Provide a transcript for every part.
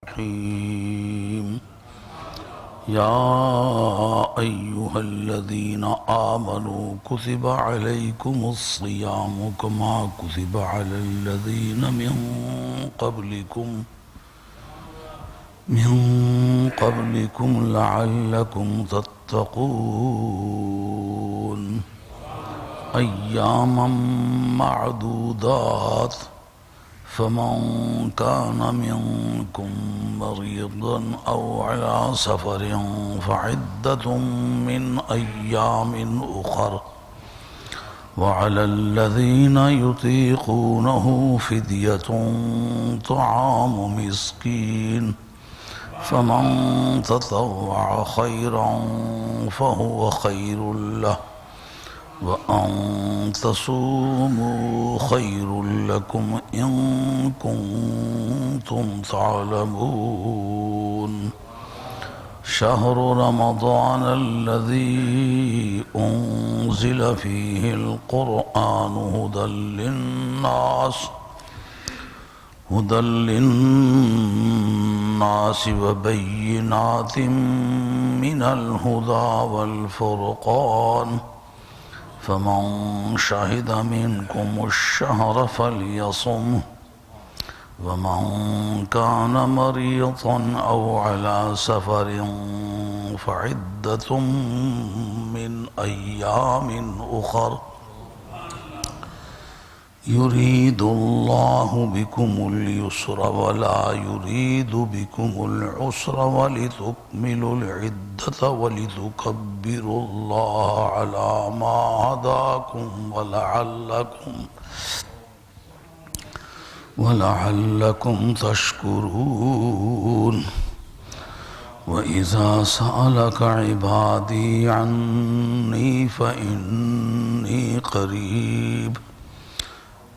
الرحيم يا أيها الذين آمنوا كتب عليكم الصيام كما كتب على الذين من قبلكم لعلكم تتقون أياما معدودات فمن كان منكم مريضا أو على سفر فعدة من أيام أخر وعلى الذين يطيقونه فدية طعام مسكين فمن تطوع خيرا فهو خير له وأن تصوموا خير لكم إن كنتم تعلمون شهر رمضان الذي أنزل فيه القرآن هدى للناس وبينات من الهدى والفرقان فمن شهد منكم الشهر فليصمه ومن كان مريضا أو على سفر فعدة من أيام أخر يريد الله بكم اليسر ولا يريد بكم العسر ولتكملوا العدة ولتكبروا الله على ما هداكم ولعلكم تشكرون وإذا سألك عبادي عني فإني قريب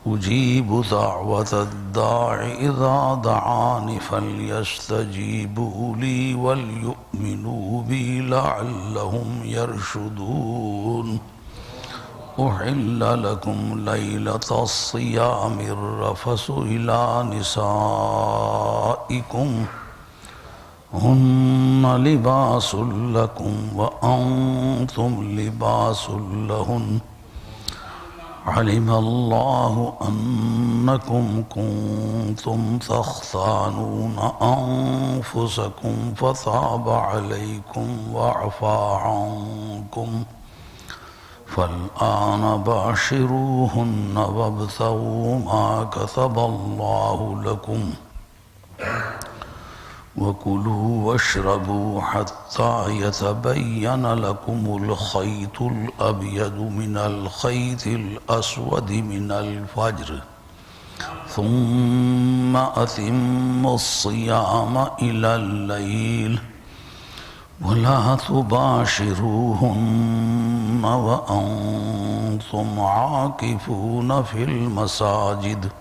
أجيب دعوة الداع إذا دعاني فليستجيبوا لي وليؤمنوا بي لعلهم يرشدون أحل لكم ليلة الصيام الرفث إلى نسائكم هن لباس لكم وأنتم لباس لهن علم الله أنكم كنتم تختانون أنفسكم فتاب عليكم وعفى عنكم فالآن باشروهن وابتغوا ما كتب الله لكم وكلوا واشربوا حتى يتبين لكم الخيط الأبيض من الخيط الأسود من الفجر ثم أتموا الصيام إلى الليل ولا تباشروهن وأنتم عاكفون في المساجد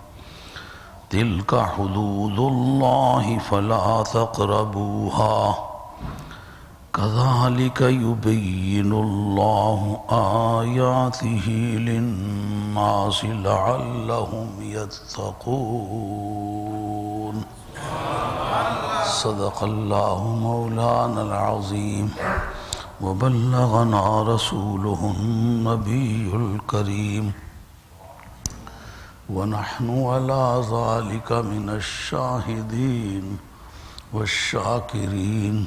تلك حدود الله فلا تقربوها كذلك يبين الله آياته للناس لعلهم يتقون صدق الله مولانا العظيم وبلغنا رسوله النبي الكريم ونحن على ذلك من الشاهدين والشاكرين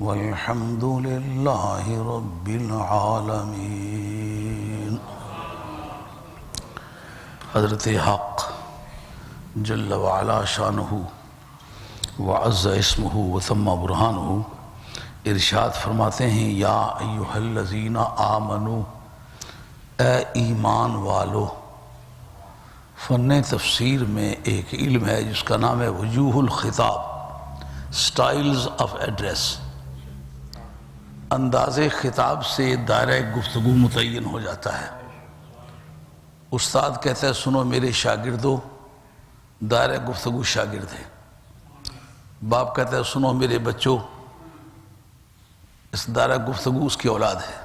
والحمد لله رب العالمين. حضرت حق جل وعلا شانہ وعز اسمہ وتم برہانہ ارشاد فرماتے ہیں یا ایھا الذین آمنوا، اے ایمان والو. فن تفسیر میں ایک علم ہے جس کا نام ہے وجوہ الخطاب، سٹائلز آف ایڈریس. انداز خطاب سے دائرہ گفتگو متعین ہو جاتا ہے. استاد کہتا ہے سنو میرے شاگردو، دائرہ گفتگو شاگرد ہے. باپ کہتا ہے سنو میرے بچوں، اس دائرہ گفتگو اس کی اولاد ہے.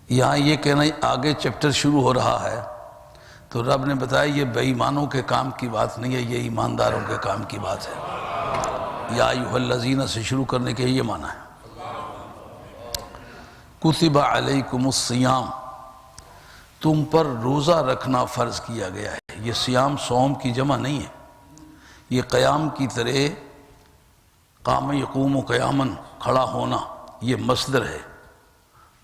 یہاں یہ کہنا آگے چیپٹر شروع ہو رہا ہے تو رب نے بتایا یہ بے ایمانوں کے کام کی بات نہیں ہے، یہ ایمانداروں کے کام کی بات ہے. یا ایھا الذین سے شروع کرنے کے یہ معنی ہے۔ کتب علیکم الصیام، تم پر روزہ رکھنا فرض کیا گیا ہے۔ یہ صیام صوم کی جمع نہیں ہے، یہ قیام کی طرح قام یقوم قیامن کھڑا ہونا، یہ مصدر ہے۔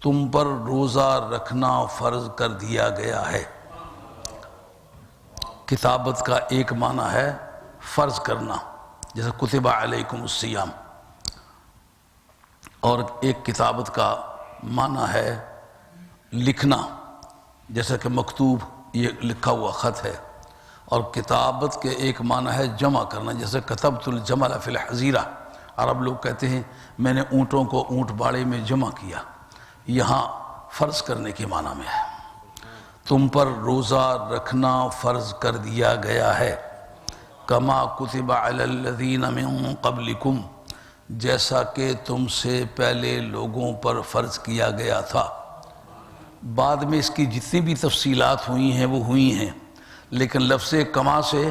تم پر روزہ رکھنا فرض کر دیا گیا ہے۔ کتابت کا ایک معنی ہے فرض کرنا، جیسے کتب علیکم الصیام، اور ایک کتابت کا معنی ہے لکھنا، جیسا کہ مکتوب یہ لکھا ہوا خط ہے، اور کتابت کے ایک معنی ہے جمع کرنا، جیسے کتبت الجمل فی الحظیرہ، عرب لوگ کہتے ہیں میں نے اونٹوں کو اونٹ باڑے میں جمع کیا، یہاں فرض کرنے کے معنی میں ہے۔ تم پر روزہ رکھنا فرض کر دیا گیا ہے، کما کتب علی الذین من قبلکم، جیسا کہ تم سے پہلے لوگوں پر فرض کیا گیا تھا۔ بعد میں اس کی جتنی بھی تفصیلات ہوئی ہیں وہ ہوئی ہیں، لیکن لفظ کما سے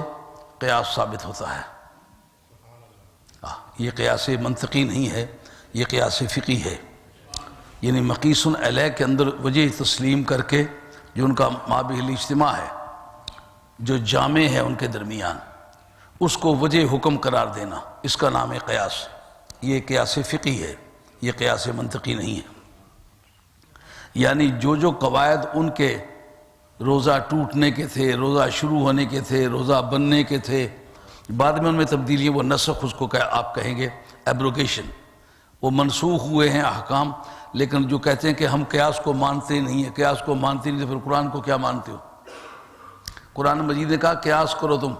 قیاس ثابت ہوتا ہے۔ یہ قیاس منطقی نہیں ہے، یہ قیاس فقہی ہے، یعنی مقیس علیہ کے اندر وجہ تسلیم کر کے جو ان کا مابہ الاجتماع ہے، جو جامع ہے ان کے درمیان، اس کو وجہ حکم قرار دینا، اس کا نام ہے قیاس۔ یہ قیاس فقہی ہے، یہ قیاس منطقی نہیں ہے۔ یعنی جو قواعد ان کے روزہ ٹوٹنے کے تھے، روزہ شروع ہونے کے تھے، روزہ بننے کے تھے، بعد میں ان میں تبدیلی، وہ نسخ اس کو آپ کہیں گے ایبروگیشن، وہ منسوخ ہوئے ہیں احکام۔ لیکن جو کہتے ہیں کہ ہم قیاس کو مانتے نہیں ہیں، قیاس کو مانتے نہیں تو پھر قرآن کو کیا مانتے ہو؟ قرآن مجید نے کہا قیاس کرو تم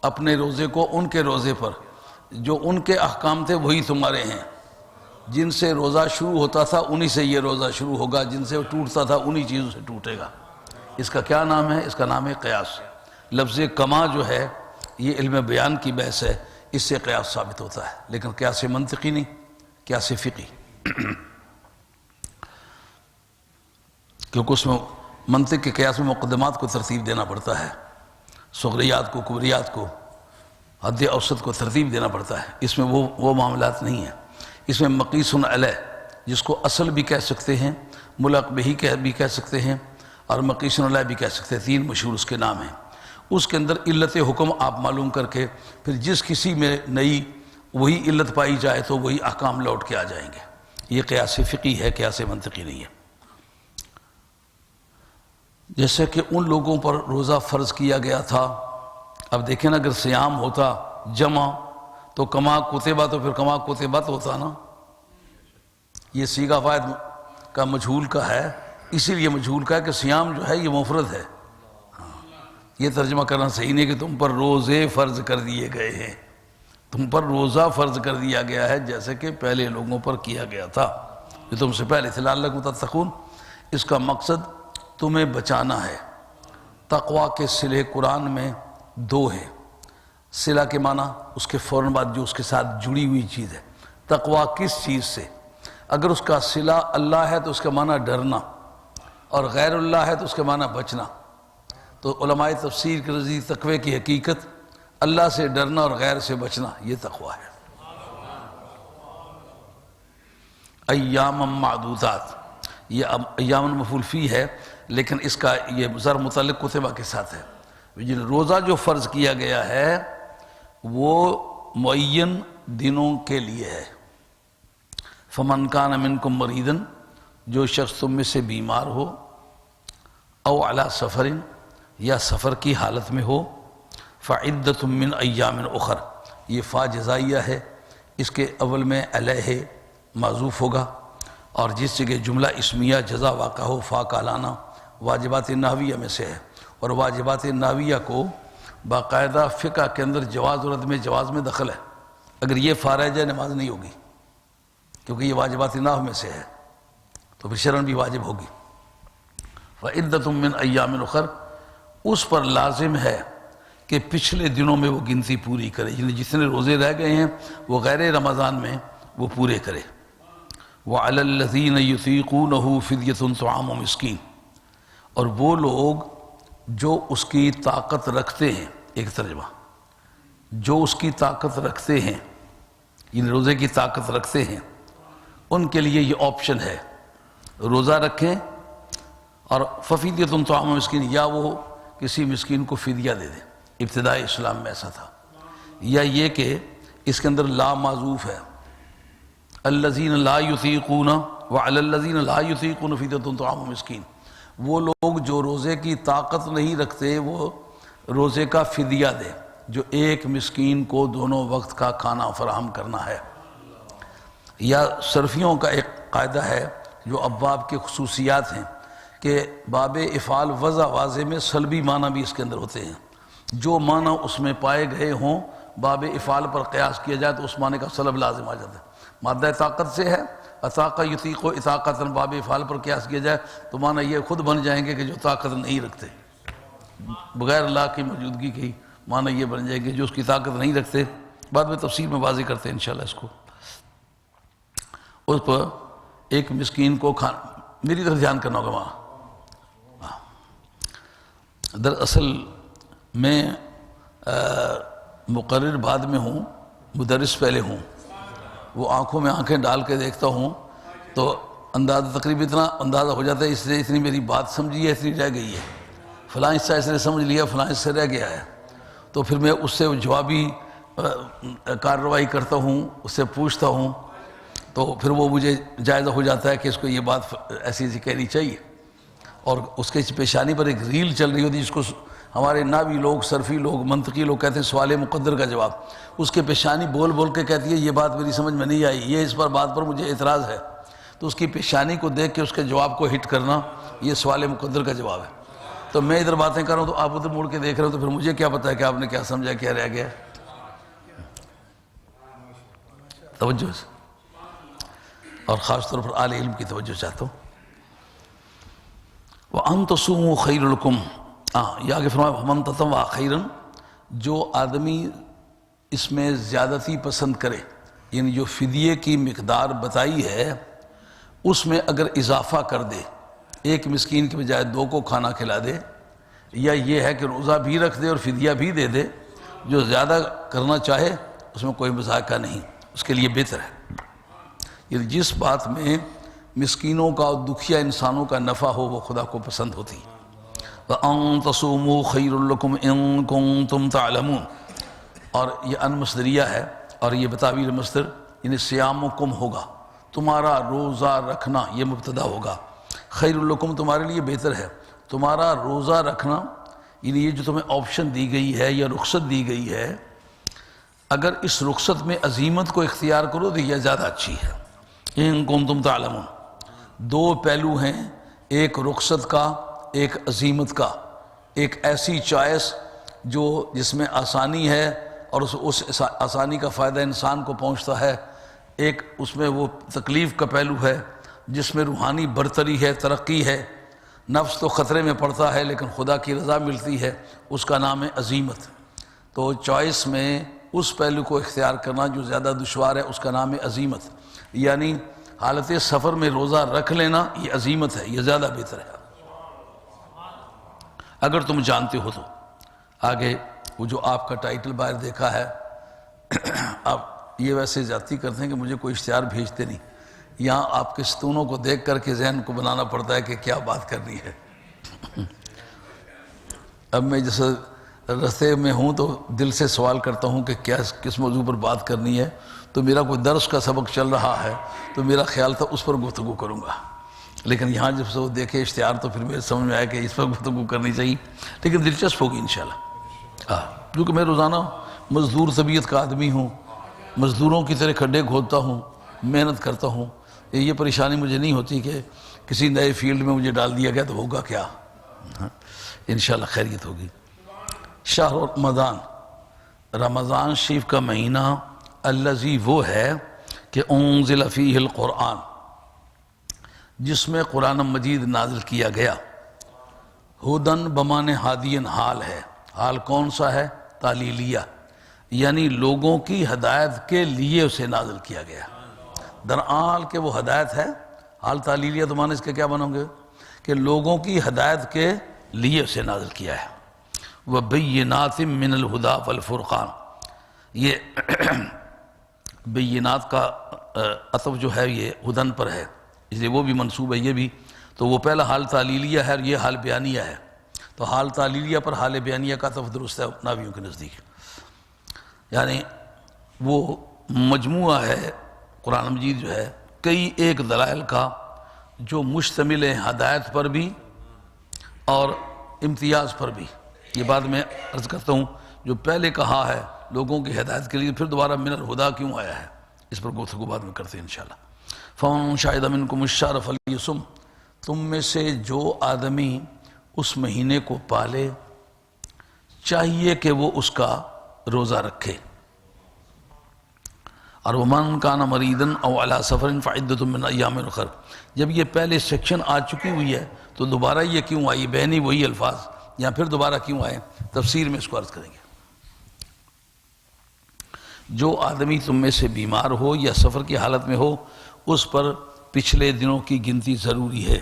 اپنے روزے کو ان کے روزے پر، جو ان کے احکام تھے وہی تمہارے ہیں، جن سے روزہ شروع ہوتا تھا انہی سے یہ روزہ شروع ہوگا، جن سے وہ ٹوٹتا تھا انہی چیزوں سے ٹوٹے گا۔ اس کا کیا نام ہے؟ اس کا نام ہے قیاس۔ لفظ کما جو ہے یہ علم بیان کی بحث ہے، اس سے قیاس ثابت ہوتا ہے، لیکن قیاس منطقی نہیں، قیاس فقہی، کیونکہ اس میں منطق کے قیاس میں مقدمات کو ترتیب دینا پڑتا ہے، صغریات کو، کبریات کو، حد اوسط کو ترتیب دینا پڑتا ہے۔ اس میں وہ معاملات نہیں ہیں۔ اس میں مقیس علیہ، جس کو اصل بھی کہہ سکتے ہیں، ملق بہی بھی کہہ سکتے ہیں، اور مقیس علیہ بھی کہہ سکتے ہیں، تین مشہور اس کے نام ہیں۔ اس کے اندر علت حکم آپ معلوم کر کے پھر جس کسی میں نئی وہی علت پائی جائے تو وہی احکام لوٹ کے آ جائیں گے۔ یہ قیاس فقہی ہے، قیاس منطقی نہیں ہے۔ جیسے کہ ان لوگوں پر روزہ فرض کیا گیا تھا، اب دیکھیں نا، اگر صیام ہوتا جمع تو کما کتبہ، تو پھر کما کتبت ہوتا نا۔ یہ صیغہ فاعل کا مجہول کا ہے، اسی لیے مجہول کا ہے کہ صیام جو ہے یہ مفرد ہے۔ یہ ترجمہ کرنا صحیح نہیں کہ تم پر روزے فرض کر دیے گئے ہیں، تم پر روزہ فرض کر دیا گیا ہے جیسے کہ پہلے لوگوں پر کیا گیا تھا جو تم سے پہلے تھے، لعلکم تتقون۔ اس کا مقصد تمہیں بچانا ہے۔ تقوی کے صلے قرآن میں دو ہے۔ صلہ کے معنی اس کے فوراً بعد جو اس کے ساتھ جڑی ہوئی چیز ہے۔ تقوی کس چیز سے؟ اگر اس کا صلہ اللہ ہے تو اس کا معنی ڈرنا، اور غیر اللہ ہے تو اس کا معنی بچنا۔ تو علماء تفسیر کے نزدیک تقوی کی حقیقت اللہ سے ڈرنا اور غیر سے بچنا، یہ تقوی ہے۔ ایام معدودات، یہ ایام مفعول فی ہے، لیکن اس کا یہ ضرب متعلق کتبہ کے ساتھ ہے۔ روزہ جو فرض کیا گیا ہے وہ معین دنوں کے لیے ہے۔ فمن کان منکم مریضا، جو شخص تم میں سے بیمار ہو، او علی سفر، یا سفر کی حالت میں ہو، فعدۃ من ایام اخر، یہ فا جزائیہ ہے، اس کے اول میں علیہ معذوف ہوگا، اور جس جگہ جملہ اسمیہ جزا واقع ہو فا کا لانا واجبات نحویہ میں سے ہے، اور واجبات نحویہ کو باقاعدہ فقہ کے اندر جواز و رد میں جواز میں دخل ہے۔ اگر یہ فا رہ جائے نماز نہیں ہوگی، کیونکہ یہ واجبات نحو میں سے ہے، تو پھر شرعاً بھی واجب ہوگی۔ فعدۃ من ایام اخر، اس پر لازم ہے کہ پچھلے دنوں میں وہ گنتی پوری کرے، یعنی جتنے روزے رہ گئے ہیں وہ غیر رمضان میں وہ پورے کرے۔ وعلی الذین یطیقونہ فدیۃ طعام مسکین، اور وہ لوگ جو اس کی طاقت رکھتے ہیں، ایک ترجمہ، جو اس کی طاقت رکھتے ہیں یعنی روزے کی طاقت رکھتے ہیں، ان کے لیے یہ آپشن ہے، روزہ رکھیں اور ففیدیۃ طعام مسکین، یا وہ کسی مسکین کو فدیہ دے دیں۔ ابتدائی اسلام میں ایسا تھا، یا یہ کہ اس کے اندر لا معذوف ہے، الذین لا یطیقون وعلی الذین لا یطیقون فدیۃ طعام مسکین، وہ لوگ جو روزے کی طاقت نہیں رکھتے وہ روزے کا فدیہ دے، جو ایک مسکین کو دونوں وقت کا کھانا فراہم کرنا ہے۔ یا صرفیوں کا ایک قاعدہ ہے جو ابواب کے خصوصیات ہیں کہ باب افعال وضع واضح میں سلبی معنی بھی اس کے اندر ہوتے ہیں، جو معنی اس میں پائے گئے ہوں باب افعال پر قیاس کیا جائے تو اس معنی کا سلب لازم آ جاتا ہے۔ مادہ طاقت سے ہے، اطاق یطیق و اطاقتاً باب افعال پر قیاس کیا جائے تو معنی یہ خود بن جائیں گے کہ جو طاقت نہیں رکھتے، بغیر اللہ کی موجودگی کی معنی یہ بن جائے گے جو اس کی طاقت نہیں رکھتے۔ بعد میں تفصیل میں واضح کرتے ہیں انشاءاللہ اس کو۔ اس پر ایک مسکین کو کھانا، میری طرف دھیان کرنا ہوگا وہاں۔ دراصل میں مقرر بعد میں ہوں، مدرس پہلے ہوں، وہ آنکھوں میں آنکھیں ڈال کے دیکھتا ہوں تو اندازہ تقریباً اتنا اندازہ ہو جاتا ہے، اس نے اتنی میری بات سمجھی ہے، اتنی رہ گئی ہے، فلاں حصہ اس نے سمجھ لیا، فلاں حصہ رہ گیا ہے، تو پھر میں اس سے جوابی کارروائی کرتا ہوں، اس سے پوچھتا ہوں، تو پھر وہ مجھے جائزہ ہو جاتا ہے کہ اس کو یہ بات ایسی ایسی کہنی چاہیے، اور اس کے پیشانی پر ایک ریل چل رہی ہوتی ہے جس کو ہمارے ناوی لوگ، صرفی لوگ، منطقی لوگ کہتے ہیں سوال مقدر کا جواب، اس کے پیشانی بول بول کے کہتی ہے یہ بات میری سمجھ میں نہیں آئی، یہ اس پر بات پر مجھے اعتراض ہے، تو اس کی پیشانی کو دیکھ کے اس کے جواب کو ہٹ کرنا یہ سوال مقدر کا جواب ہے۔ تو میں ادھر باتیں کر رہا ہوں تو آپ ادھر مڑ کے دیکھ رہے ہو، تو پھر مجھے کیا پتا ہے کہ آپ نے کیا سمجھا، کیا رہ گیا۔ توجہ سے، اور خاص طور پر اہل علم کی توجہ چاہتا ہوں۔ وَأَن تَصُومُوا خَيْرٌ لَكُمْ، یہ آگے فرمایا وَمَن تَطَوَّعَ خَيْرًا، جو آدمی اس میں زیادتی پسند کرے، یعنی جو فدیے کی مقدار بتائی ہے اس میں اگر اضافہ کر دے، ایک مسکین کے بجائے 2 کو کھانا کھلا دے، یا یہ ہے کہ روزہ بھی رکھ دے اور فدیہ بھی دے دے، جو زیادہ کرنا چاہے اس میں کوئی مذائقہ نہیں، اس کے لیے بہتر ہے۔ یعنی جس بات میں مسکینوں کا اور دکھیا انسانوں کا نفع ہو وہ خدا کو پسند ہوتی۔ وَأَن تَصُومُوا خَيْرٌ لَكُمْ إِن كُنتُمْ تَعْلَمُونَ، اور یہ ان مصدریہ ہے، اور یہ بتاویل مصدر، یعنی صیامکم ہوگا، تمہارا روزہ رکھنا، یہ مبتدا ہوگا، خیر لکم تمہارے لیے بہتر ہے، تمہارا روزہ رکھنا، یعنی یہ جو تمہیں آپشن دی گئی ہے یا رخصت دی گئی ہے، اگر اس رخصت میں عزیمت کو اختیار کرو تو یہ زیادہ اچھی ہے۔ ان کنتم تعلمون، 2 پہلو ہیں، ایک رخصت کا، ایک عزیمت کا، ایک ایسی چوائس جو جس میں آسانی ہے اور اس آسانی کا فائدہ انسان کو پہنچتا ہے، ایک اس میں وہ تکلیف کا پہلو ہے جس میں روحانی برتری ہے، ترقی ہے، نفس تو خطرے میں پڑتا ہے لیکن خدا کی رضا ملتی ہے، اس کا نام ہے عزیمت۔ تو چوائس میں اس پہلو کو اختیار کرنا جو زیادہ دشوار ہے اس کا نام ہے عزیمت، یعنی حالت سفر میں روزہ رکھ لینا یہ عزیمت ہے، یہ زیادہ بہتر ہے اگر تم جانتے ہو تو۔ آگے وہ جو آپ کا ٹائٹل باہر دیکھا ہے، آپ یہ ویسے زیادتی کرتے ہیں کہ مجھے کوئی اشتہار بھیجتے نہیں، یہاں آپ کے ستونوں کو دیکھ کر کے ذہن کو بنانا پڑتا ہے کہ کیا بات کرنی ہے۔ اب میں جیسے رستے میں ہوں تو دل سے سوال کرتا ہوں کہ کیا کس موضوع پر بات کرنی ہے، تو میرا کوئی درس کا سبق چل رہا ہے تو میرا خیال تھا اس پر گفتگو کروں گا، لیکن یہاں جب سے وہ دیکھے اشتہار تو پھر میرے سمجھ میں آیا کہ اس پر گفتگو کرنی چاہیے، لیکن دلچسپ ہوگی انشاءاللہ۔ کیونکہ میں روزانہ مزدور طبیعت کا آدمی ہوں، مزدوروں کی طرح کھڈے کھودتا ہوں، محنت کرتا ہوں، یہ پریشانی مجھے نہیں ہوتی کہ کسی نئے فیلڈ میں مجھے ڈال دیا گیا تو ہوگا کیا، انشاءاللہ خیریت ہوگی۔ شہر رمضان، رمضان شریف کا مہینہ، الذی وہ ہے کہ انزل فیہ القرآن، جس میں قرآن مجید نازل کیا گیا، ہدن بمانے ہادین حال ہے، حال کون سا ہے؟ تعلیلیہ، یعنی لوگوں کی ہدایت کے لیے اسے نازل کیا گیا، درحال کہ وہ ہدایت ہے، حال تعلیلیہ تو معنی اس کے کیا بنوں گے کہ لوگوں کی ہدایت کے لیے اسے نازل کیا ہے۔ وَبَيِّنَاتٍ مِّنَ الْهُدَىٰ وَالْفُرْقَانِ، یہ بینات کا عطف جو ہے یہ ہدن پر ہے، اس لیے وہ بھی منصوب ہے یہ بھی، تو وہ پہلا حال تعلیلیہ ہے اور یہ حال بیانیہ ہے، تو حال تعلیلیہ پر حال بیانیہ کا عطف درست ہے نحویوں کے نزدیک، یعنی وہ مجموعہ ہے قرآن مجید جو ہے کئی ایک دلائل کا جو مشتمل ہے ہدایت پر بھی اور امتیاز پر بھی۔ یہ بات میں عرض کرتا ہوں، جو پہلے کہا ہے لوگوں کی ہدایت کے لیے، پھر دوبارہ من الہدا کیوں آیا ہے، اس پر گفتگو بعد میں کرتے ہیں انشاءاللہ۔ فَمَن شَهِدَ مِنكُمُ الشَّهْرَ فَلْيَصُمْ، تم میں سے جو آدمی اس مہینے کو پالے چاہیے کہ وہ اس کا روزہ رکھے، اور وَمَن كَانَ مَرِيضًا أَوْ عَلَى سَفَرٍ فَعِدَّةٌ مِّنْ أَيَّامٍ أُخَرَ۔ جب یہ پہلے سیکشن آ چکی ہوئی ہے تو دوبارہ یہ کیوں آئی، بہنی وہی الفاظ، یا پھر دوبارہ کیوں آئے، تفسیر میں اس کو عرض کریں گے۔ جو آدمی تم میں سے بیمار ہو یا سفر کی حالت میں ہو اس پر پچھلے دنوں کی گنتی ضروری ہے،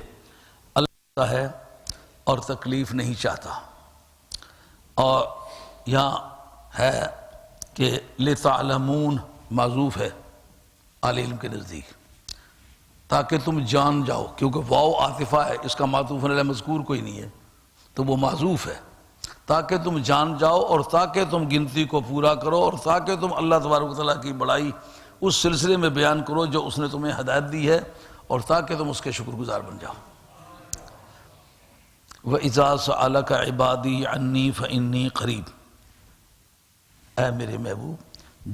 اللہ ہے اور تکلیف نہیں چاہتا، اور یہاں ہے کہ لِتَعْلَمُونَ معذوف ہے اہل علم کے نزدیک، تاکہ تم جان جاؤ، کیونکہ واو عاطفہ ہے، اس کا معطوف علیہ مذکور کوئی نہیں ہے تو وہ معذوف ہے، تاکہ تم جان جاؤ اور تاکہ تم گنتی کو پورا کرو اور تاکہ تم اللہ تبارک و تعالیٰ کی بڑائی اس سلسلے میں بیان کرو جو اس نے تمہیں ہدایت دی ہے، اور تاکہ تم اس کے شکر گزار بن جاؤ۔ وَإِذَا سَأَلَكَ عِبَادِي عَنِّي فَإِنِّي قَرِيبٌ، اے میرے محبوب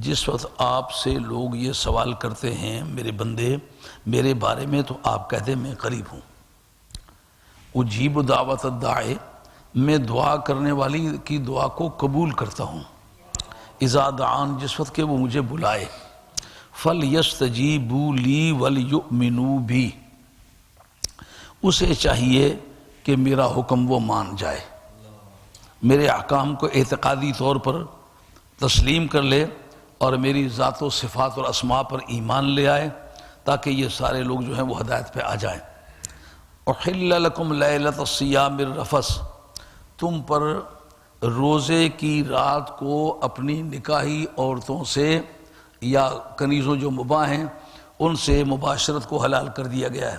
جس وقت آپ سے لوگ یہ سوال کرتے ہیں میرے بندے میرے بارے میں، تو آپ کہتے میں قریب ہوں۔ اجیب دعوت الداعی، میں دعا کرنے والی کی دعا کو قبول کرتا ہوں، اذا دعان، جس وقت کہ وہ مجھے بلائے، فَلْيَسْتَجِيبُوا لِي وَلْيُؤْمِنُوا بِي، اسے چاہیے کہ میرا حکم وہ مان جائے، میرے احکام کو اعتقادی طور پر تسلیم کر لے اور میری ذات و صفات اور اسماء پر ایمان لے آئے، تاکہ یہ سارے لوگ جو ہیں وہ ہدایت پہ آ جائیں۔ احل لکم لیلۃ الصیام الرفث، تم پر روزے کی رات کو اپنی نکاحی عورتوں سے یا کنیزوں جو مباح ہیں ان سے مباشرت کو حلال کر دیا گیا ہے۔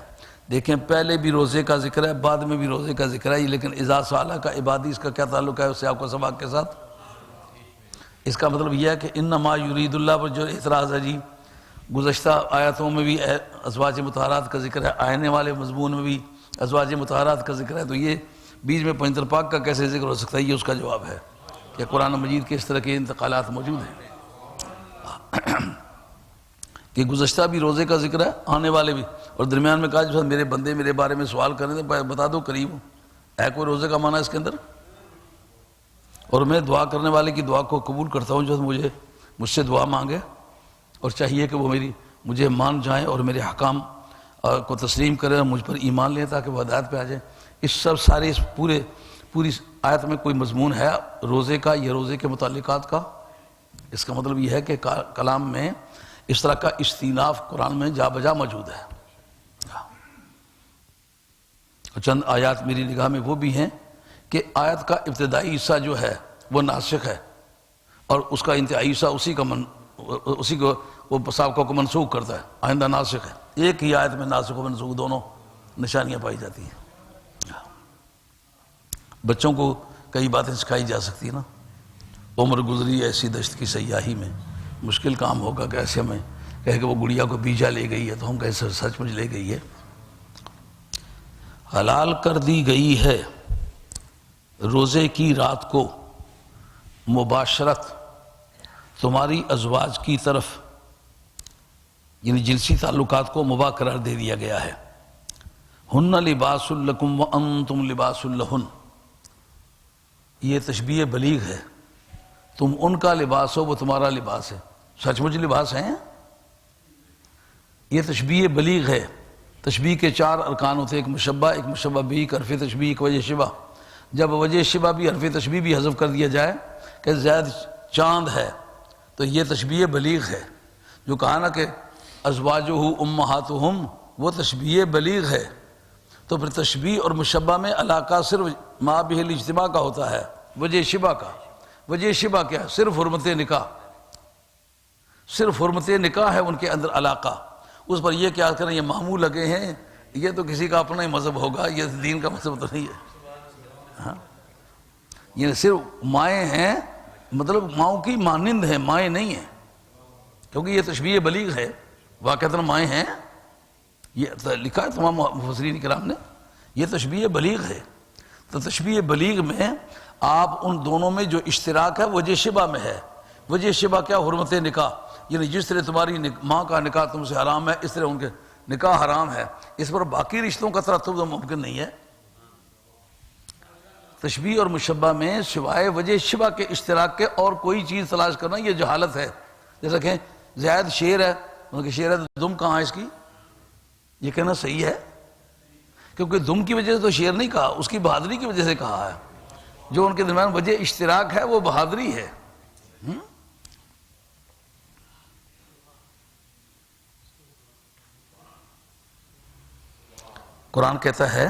دیکھیں پہلے بھی روزے کا ذکر ہے، بعد میں بھی روزے کا ذکر ہے، لیکن اذا سالہ کا عبادی اس کا کیا تعلق ہے اس سے آپ کو سبق کے ساتھ؟ اس کا مطلب یہ ہے کہ انما یرید اللہ پر جو اعتراض ہے جی، گزشتہ آیاتوں میں بھی ازواج مطہرات کا ذکر ہے، آنے والے مضمون میں بھی ازواج مطہرات کا ذکر ہے، تو یہ بیچ میں پوائنٹر پاک کا کیسے ذکر ہو سکتا ہے؟ یہ اس کا جواب ہے کہ قرآن مجید کے اس طرح کے انتقالات موجود ہیں کہ گزشتہ بھی روزے کا ذکر ہے، آنے والے بھی، اور درمیان میں کہا جو میرے بندے میرے بارے میں سوال کریں تو بتا دو قریب ہوں، ہے کوئی روزے کا معنی اس کے اندر؟ اور میں دعا کرنے والے کی دعا کو قبول کرتا ہوں جو مجھ سے دعا مانگے، اور چاہیے کہ وہ مجھے مان جائیں اور میرے حکام کو تسلیم کریں اور مجھ پر ایمان لیں تاکہ وہ ہدایت پہ آ جائیں۔ اس سارے پوری آیت میں کوئی مضمون ہے روزے کا یا روزے کے متعلقات کا؟ اس کا مطلب یہ ہے کہ کلام میں اس طرح کا استیناف قرآن میں جا بجا موجود ہے۔ چند آیات میری نگاہ میں وہ بھی ہیں کہ آیت کا ابتدائی حصہ جو ہے وہ ناسخ ہے اور اس کا انتہائی حصہ اسی کو وہ سابقہ کو منسوخ کرتا ہے، آئندہ ناسخ ہے۔ ایک ہی آیت میں ناسخ و منسوخ دونوں نشانیاں پائی جاتی ہیں۔ بچوں کو کئی باتیں سکھائی جا سکتی ہیں نا، عمر گزری ایسی دشت کی سیاہی میں، مشکل کام ہوگا کہ ایسے میں کہے کہ وہ گڑیا کو بیجا لے گئی ہے تو ہم کیسے سچ مچ لے گئی ہے۔ حلال کر دی گئی ہے روزے کی رات کو مباشرت تمہاری ازواج کی طرف، یعنی جنسی تعلقات کو مباح قرار دے دیا گیا ہے۔ ہن لباس لکم وانتم لباس لہن، یہ تشبیہ بلیغ ہے، تم ان کا لباس ہو وہ تمہارا لباس ہے، سچ مچ لباس ہیں۔ یہ تشبیہ بلیغ ہے۔ تشبیہ کے 4 ارکان ہوتے ہیں، ایک مشبہ بھی، ایک حرف تشبیہ، ایک وجہ شبہ۔ جب وجہ شبہ بھی حرف تشبیہ بھی حذف کر دیا جائے کہ زید چاند ہے تو یہ تشبیہ بلیغ ہے۔ جو کہا نا کہ ازواجہ امہاتہم، وہ تشبیہ بلیغ ہے۔ تو پھر تشبیہ اور مشبہ میں علاقہ صرف ما بہ الاجتماع کا ہوتا ہے، وجہ شبہ کا۔ وجہ شبہ کیا ہے؟ صرف حرمت نکاح، صرف حرمت نکاح ہے ان کے اندر علاقہ، اس پر یہ کیا کریں یہ ماموں لگے ہیں، یہ تو کسی کا اپنا ہی مذہب ہوگا، یہ دین کا مذہب تو نہیں ہے۔ ہاں یہ صرف مائیں ہیں، مطلب ماؤں کی مانند ہیں، مائیں نہیں ہیں، کیونکہ یہ تشبیہ بلیغ ہے، واقعتاً مائیں ہیں، یہ لکھا ہے تمام مفسرین کرام نے، یہ تشبیہ بلیغ ہے۔ تو تشبیہ بلیغ میں آپ ان دونوں میں جو اشتراک ہے وجہ شبہ میں ہے۔ وجہ شبہ کیا؟ حرمت نکاح، یعنی جس طرح تمہاری ماں کا نکاح تم سے حرام ہے اس طرح ان کے نکاح حرام ہے، اس پر باقی رشتوں کا ترتب ممکن نہیں ہے۔ تشبیہ اور مشبہ میں سوائے وجہ شبہ کے اشتراک کے اور کوئی چیز تلاش کرنا یہ جہالت ہے۔ جیسا کہ زید شیر ہے، ان کے شیر ہے تو دم کہاں ہے اس کی؟ یہ کہنا صحیح ہے، کیونکہ دم کی وجہ سے تو شیر نہیں کہا، اس کی بہادری کی وجہ سے کہا ہے۔ جو ان کے درمیان وجہ اشتراک ہے وہ بہادری ہے۔ قرآن کہتا ہے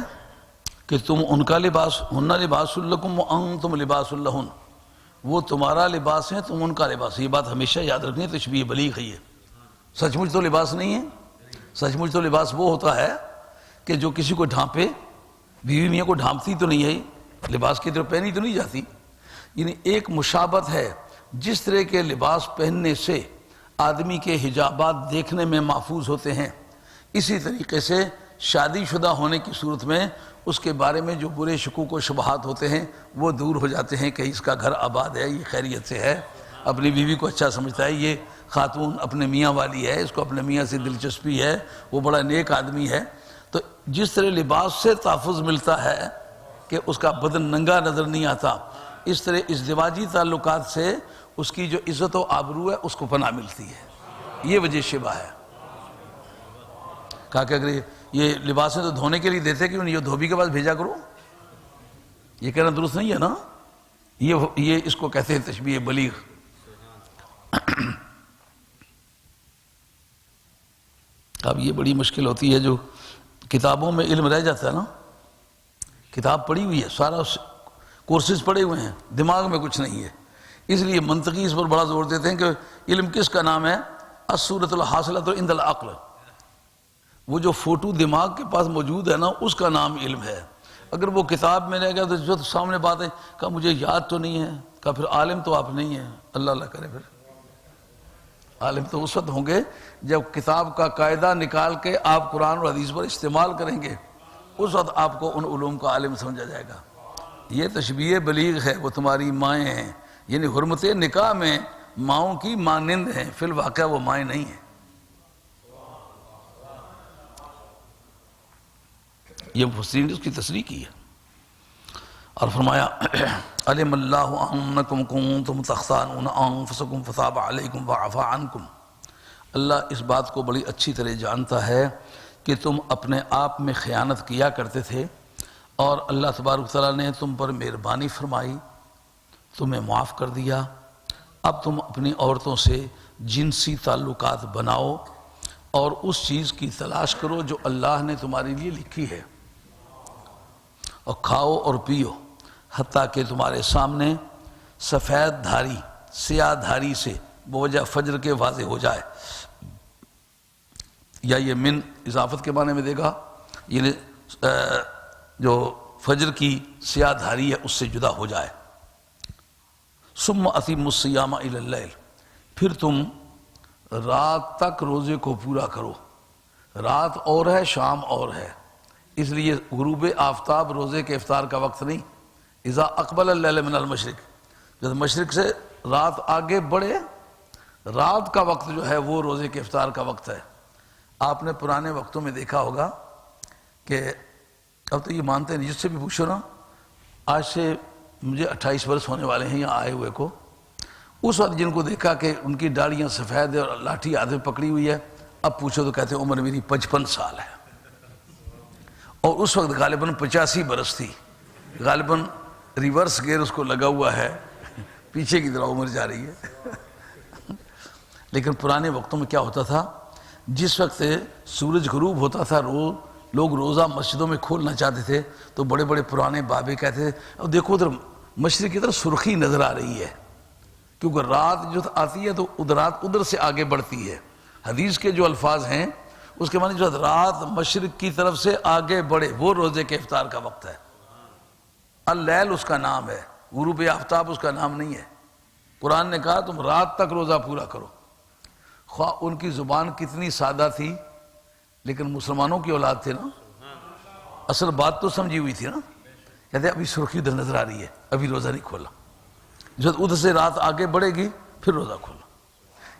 کہ تم ان کا لباس، ہن لباس لکم وانتم لباس لہن، وہ تمہارا لباس ہے تم ان کا لباس۔ یہ بات ہمیشہ یاد رکھنی ہے، تشبیہ بلیغ ہے یہ۔ سچ مچ تو لباس نہیں ہے، سچ مچ تو لباس وہ ہوتا ہے کہ جو کسی کو ڈھانپے، بیوی میاں کو ڈھانپتی تو نہیں ہے، لباس کی طرف پہنی تو نہیں جاتی، یعنی ایک مشابہت ہے۔ جس طرح کے لباس پہننے سے آدمی کے حجابات دیکھنے میں محفوظ ہوتے ہیں، اسی طریقے سے شادی شدہ ہونے کی صورت میں اس کے بارے میں جو برے شکوک و شبہات ہوتے ہیں وہ دور ہو جاتے ہیں کہ اس کا گھر آباد ہے، یہ خیریت سے ہے، اپنی بیوی کو اچھا سمجھتا ہے، یہ خاتون اپنے میاں والی ہے، اس کو اپنے میاں سے دلچسپی ہے، وہ بڑا نیک آدمی ہے۔ تو جس طرح لباس سے تحفظ ملتا ہے کہ اس کا بدن ننگا نظر نہیں آتا، اس طرح ازدواجی تعلقات سے اس کی جو عزت و آبرو ہے اس کو پناہ ملتی ہے۔ یہ وجہ شبہ ہے۔ کہا کہ اگر یہ لباسیں تو دھونے کے لیے دیتے کیوں نہیں، یہ دھوبی کے پاس بھیجا کرو، یہ کہنا درست نہیں ہے نا۔ یہ اس کو کہتے ہیں تشبیہ بلیغ۔ اب یہ بڑی مشکل ہوتی ہے، جو کتابوں میں علم رہ جاتا ہے نا، کتاب پڑھی ہوئی ہے، سارا کورسز پڑھے ہوئے ہیں، دماغ میں کچھ نہیں ہے، اس لیے منطقی اس پر بڑا زور دیتے ہیں کہ علم کس کا نام ہے؟ الصورۃ الحاصلۃ عند العقل، وہ جو فوٹو دماغ کے پاس موجود ہے نا اس کا نام علم ہے۔ اگر وہ کتاب میں رہ گیا تو جو سامنے بات ہے، کہا مجھے یاد تو نہیں ہے، کہا پھر عالم تو آپ نہیں ہیں، اللہ اللہ کرے، پھر عالم تو اس وقت ہوں گے جب کتاب کا قاعدہ نکال کے آپ قرآن اور حدیث پر استعمال کریں گے، اس وقت آپ کو ان علوم کا عالم سمجھا جائے گا۔ یہ تشبیہ بلیغ ہے، وہ تمہاری مائیں ہیں، یعنی حرمت نکاح میں ماؤں کی مانند ہیں، فی الواقع وہ مائیں نہیں ہیں۔ یہ مفسرین نے اس کی تصریح کی ہے اور فرمایا علم اللہ انکم کنتم تختانون انفسکم فتاب علیکم وعفا عنکم، اللہ اس بات کو بڑی اچھی طرح جانتا ہے کہ تم اپنے آپ میں خیانت کیا کرتے تھے، اور اللہ تبارک تعالیٰ نے تم پر مہربانی فرمائی، تمہیں معاف کر دیا۔ اب تم اپنی عورتوں سے جنسی تعلقات بناؤ اور اس چیز کی تلاش کرو جو اللہ نے تمہارے لیے لکھی ہے، اور کھاؤ اور پیو حتیٰ کہ تمہارے سامنے سفید دھاری سیاہ دھاری سے بوجہ فجر کے واضح ہو جائے، یا یہ من اضافت کے معنی میں دے گا، یعنی جو فجر کی سیاہ دھاری ہے اس سے جدا ہو جائے۔ ثم اتموا الصیام الی اللیل، پھر تم رات تک روزے کو پورا کرو۔ رات اور ہے، شام اور ہے، اس لیے غروب آفتاب روزے کے افطار کا وقت نہیں۔ اذا اقبل اللیل من المشرق، جب مشرق سے رات آگے بڑھے، رات کا وقت جو ہے وہ روزے کے افطار کا وقت ہے۔ آپ نے پرانے وقتوں میں دیکھا ہوگا کہ اب تو یہ مانتے ہیں، جس سے بھی پوچھو نا، آج سے مجھے 28 برس ہونے والے ہیں یہاں آئے ہوئے کو، اس وقت جن کو دیکھا کہ ان کی داڑیاں سفید ہے اور لاٹھی آدھے پکڑی ہوئی ہے، اب پوچھو تو کہتے ہیں عمر میری 55 سال ہے، اور اس وقت غالباً 85 برس تھی، غالباً ریورس گیئر اس کو لگا ہوا ہے، پیچھے کی طرح عمر جا رہی ہے۔ لیکن پرانے وقتوں میں کیا ہوتا تھا، جس وقت سورج غروب ہوتا تھا لوگ روزہ مسجدوں میں کھولنا چاہتے تھے تو بڑے بڑے پرانے بابے کہتے تھے اب دیکھو ادھر مشرق کی طرف سرخی نظر آ رہی ہے، کیونکہ رات جو آتی ہے تو رات ادھر سے آگے بڑھتی ہے. حدیث کے جو الفاظ ہیں اس کے معنی جو رات مشرق کی طرف سے آگے بڑھے وہ روزے کے افطار کا وقت ہے. اللیل اس کا نام ہے، غروب آفتاب اس کا نام نہیں ہے. قرآن نے کہا تم رات تک روزہ پورا کرو. خواہ ان کی زبان کتنی سادہ تھی لیکن مسلمانوں کی اولاد تھے نا، اصل بات تو سمجھی ہوئی تھی نا. کہتے ابھی سرخی ادھر نظر آ رہی ہے، ابھی روزہ نہیں کھولا. جب ادھر سے رات آگے بڑھے گی پھر روزہ کھولا.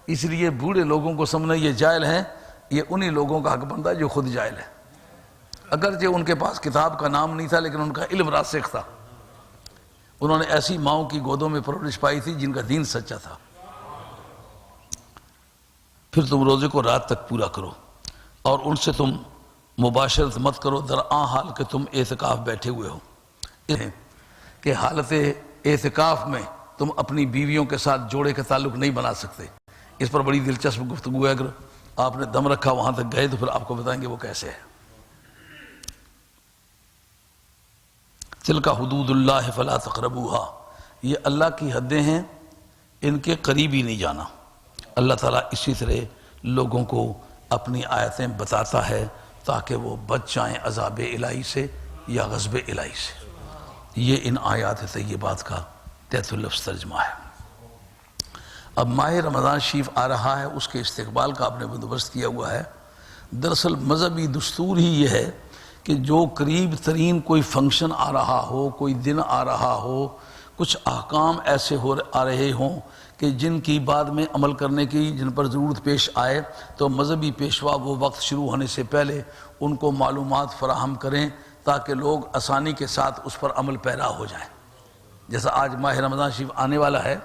اس لیے بوڑھے لوگوں کو سمجھنا یہ جاہل ہیں، یہ انہی لوگوں کا حق بنتا ہے جو خود جاہل ہے. اگرچہ ان کے پاس کتاب کا نام نہیں تھا لیکن ان کا علم راسخ تھا. انہوں نے ایسی ماؤں کی گودوں میں پرورش پائی تھی جن کا دین سچا تھا. پھر تم روزے کو رات تک پورا کرو اور ان سے تم مباشرت مت کرو درآں حال کہ تم اعتکاف بیٹھے ہوئے ہو. کہ حالت اعتکاف میں تم اپنی بیویوں کے ساتھ جوڑے کا تعلق نہیں بنا سکتے. اس پر بڑی دلچسپ گفتگو ہے. اگر آپ نے دم رکھا وہاں تک گئے تو پھر آپ کو بتائیں گے وہ کیسے ہے. تلک حدود اللہ فلا تقربوها، یہ اللہ کی حدیں ہیں، ان کے قریب ہی نہیں جانا. اللہ تعالیٰ اسی طرح لوگوں کو اپنی آیتیں بتاتا ہے تاکہ وہ بچ جائیں عذاب الہی سے یا غضب الہی سے. یہ ان آیات طیبات کا تحت اللفظ ترجمہ ہے. اب ماہ رمضان شریف آ رہا ہے، اس کے استقبال کا آپ نے بندوبست کیا ہوا ہے. دراصل مذہبی دستور ہی یہ ہے کہ جو قریب ترین کوئی فنکشن آ رہا ہو، کوئی دن آ رہا ہو، کچھ احکام ایسے آ رہے ہوں کہ جن کی بعد میں عمل کرنے کی جن پر ضرورت پیش آئے تو مذہبی پیشوا وہ وقت شروع ہونے سے پہلے ان کو معلومات فراہم کریں تاکہ لوگ آسانی کے ساتھ اس پر عمل پیرا ہو جائیں. جیسا آج ماہ رمضان شریف آنے والا ہے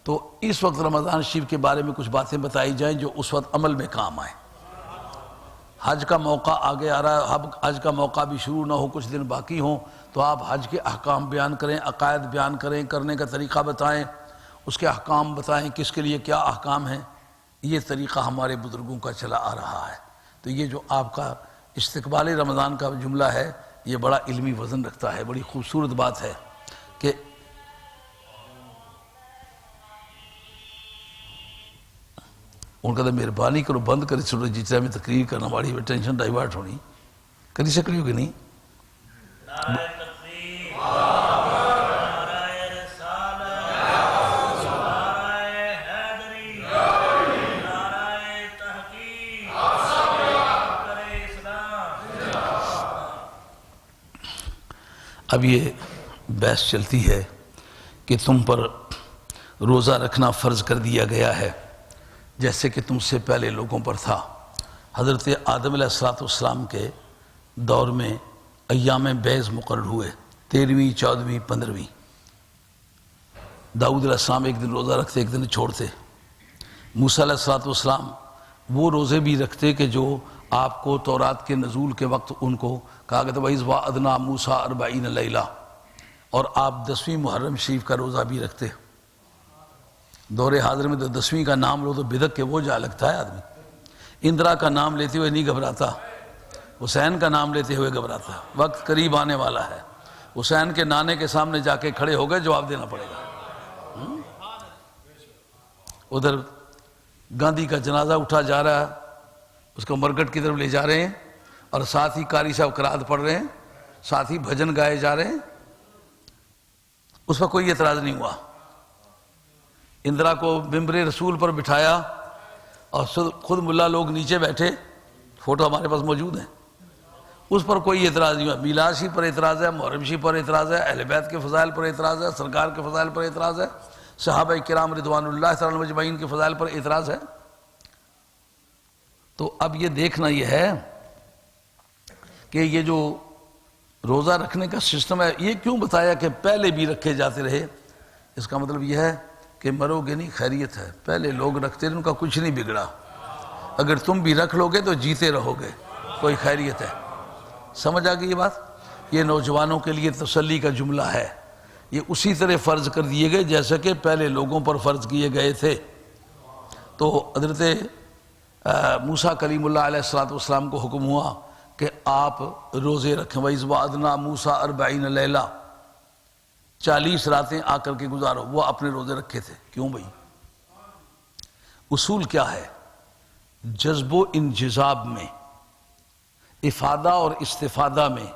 تو اس وقت رمضان شریف کے بارے میں کچھ باتیں بتائی جائیں جو اس وقت عمل میں کام آئیں. حج کا موقع آگے آ رہا ہے، حج کا موقع بھی شروع نہ ہو، کچھ دن باقی ہوں تو آپ حج کے احکام بیان کریں، عقائد بیان کریں، کرنے کا طریقہ بتائیں، اس کے احکام بتائیں کس کے لیے کیا احکام ہیں. یہ طریقہ ہمارے بزرگوں کا چلا آ رہا ہے. تو یہ جو آپ کا استقبال رمضان کا جملہ ہے یہ بڑا علمی وزن رکھتا ہے. بڑی خوبصورت بات ہے کہ ان کا تو مہربانی کرو بند کری چھوڑو جتنا میں تقریر کرنا والی ٹینشن ڈائیورٹ ہونی کری سکڑی ہوگی نہیں. اب یہ بحث چلتی ہے کہ تم پر روزہ رکھنا فرض کر دیا گیا ہے جیسے کہ تم سے پہلے لوگوں پر تھا. حضرت آدم علیہ السلام کے دور میں ایام بیض مقرر ہوئے، 13ویں 14ویں 15ویں. داؤد علیہ السلام ایک دن روزہ رکھتے ایک دن چھوڑتے. موسیٰ علیہ السلام وہ روزے بھی رکھتے کہ جو آپ کو تورات کے نزول کے وقت ان کو کہا گیا تھا وَإِذْ وَعَدْنَا مُوسَىٰ 40 لَيْلَةً، اور آپ 10ویں محرم شریف کا روزہ بھی رکھتے. دور حاضر میں تو 10ویں کا نام لو تو بدعت کے وہ جا لگتا ہے آدمی. اندرا کا نام لیتے ہوئے نہیں گھبراتا، حسین کا نام لیتے ہوئے گھبراتا. وقت قریب آنے والا ہے، حسین کے نانے کے سامنے جا کے کھڑے ہو گئے، جواب دینا پڑے گا. ادھر گاندھی کا جنازہ اٹھا جا رہا ہے، اس کو مرگٹ کی طرف لے جا رہے ہیں اور ساتھ ہی قاری صاحب قرات پڑھ رہے ہیں، ساتھ ہی بھجن گائے جا رہے ہیں. اس پر کوئی اعتراض نہیں ہوا. اندرا کو ممبر رسول پر بٹھایا اور خود ملا لوگ نیچے بیٹھے، فوٹو ہمارے پاس موجود ہیں. اس پر کوئی اعتراض نہیں ہوا. میلاد شریف پر اعتراض ہے، محرم شریف پر اعتراض ہے، اہل بیت کے فضائل پر اعتراض ہے، سرکار کے فضائل پر اعتراض ہے، صحابہ کرام رضوان اللہ تعالی علیہم اجمعین کے فضائل پر اعتراض ہے. تو اب یہ دیکھنا یہ ہے کہ یہ جو روزہ رکھنے کا سسٹم ہے یہ کیوں بتایا کہ پہلے بھی رکھے جاتے رہے. اس کا مطلب یہ ہے کہ مرو گے نہیں، خیریت ہے. پہلے لوگ رکھتے رہے، ان کا کچھ نہیں بگڑا. اگر تم بھی رکھ لو گے تو جیتے رہو گے، کوئی خیریت ہے. سمجھ آ گئی یہ بات؟ یہ نوجوانوں کے لیے تسلی کا جملہ ہے. یہ اسی طرح فرض کر دیے گئے جیسا کہ پہلے لوگوں پر فرض کیے گئے تھے. تو حضرت موسیٰ کلیم اللہ علیہ السلام کو حکم ہوا کہ آپ روزے رکھیں. وَإِذْ وَعَدْنَا مُوسَىٰ 40 لَيْلَةً، 40 راتیں آ کر کے گزارو. وہ اپنے روزے رکھے تھے. کیوں بھائی؟ اصول کیا ہے؟ جذب و انجذاب میں، افادہ اور استفادہ میں،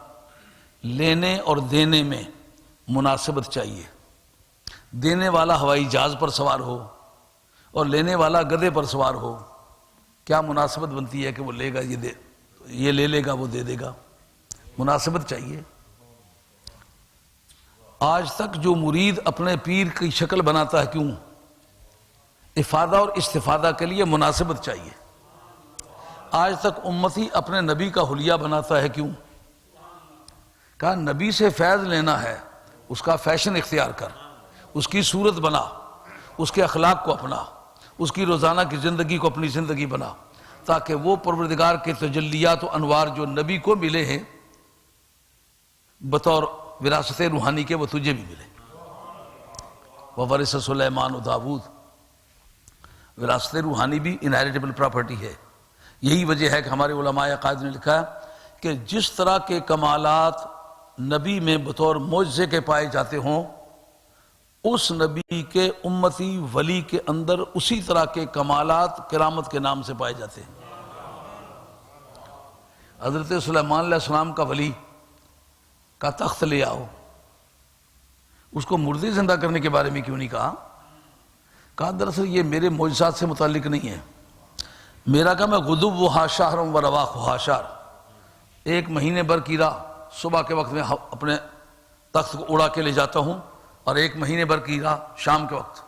لینے اور دینے میں مناسبت چاہیے. دینے والا ہوائی جہاز پر سوار ہو اور لینے والا گدھے پر سوار ہو، کیا مناسبت بنتی ہے کہ وہ لے گا یہ لے لے گا وہ دے دے گا؟ مناسبت چاہیے. آج تک جو مرید اپنے پیر کی شکل بناتا ہے، کیوں؟ افادہ اور استفادہ کے لیے مناسبت چاہیے. آج تک امتی اپنے نبی کا حلیہ بناتا ہے، کیوں؟ کہا نبی سے فیض لینا ہے، اس کا فیشن اختیار کر، اس کی صورت بنا، اس کے اخلاق کو اپنا، اس کی روزانہ کی زندگی کو اپنی زندگی بنا، تاکہ وہ پروردگار کے تجلیات و انوار جو نبی کو ملے ہیں بطور وراثت روحانی کے، وہ تجھے بھی ملے. وَوَرِثَ سُلَيْمَانُ داود. وراثت روحانی بھی انہیریٹیبل پراپرٹی ہے. یہی وجہ ہے کہ ہمارے علماء عقائد نے لکھا ہے کہ جس طرح کے کمالات نبی میں بطور معجزے کے پائے جاتے ہوں، اس نبی کے امتی ولی کے اندر اسی طرح کے کمالات کرامت کے نام سے پائے جاتے ہیں. حضرت سلیمان علیہ السلام کا ولی کا تخت لے آؤ، اس کو مردے زندہ کرنے کے بارے میں کیوں نہیں کہا؟ کہا دراصل یہ میرے معجزات سے متعلق نہیں ہے. میرا کام ہے غدوہا شہر و رواحها شہر. 1 مہینے بھر کی راہ صبح کے وقت میں اپنے تخت کو اڑا کے لے جاتا ہوں، اور 1 مہینے بھر کی راہ شام کے وقت.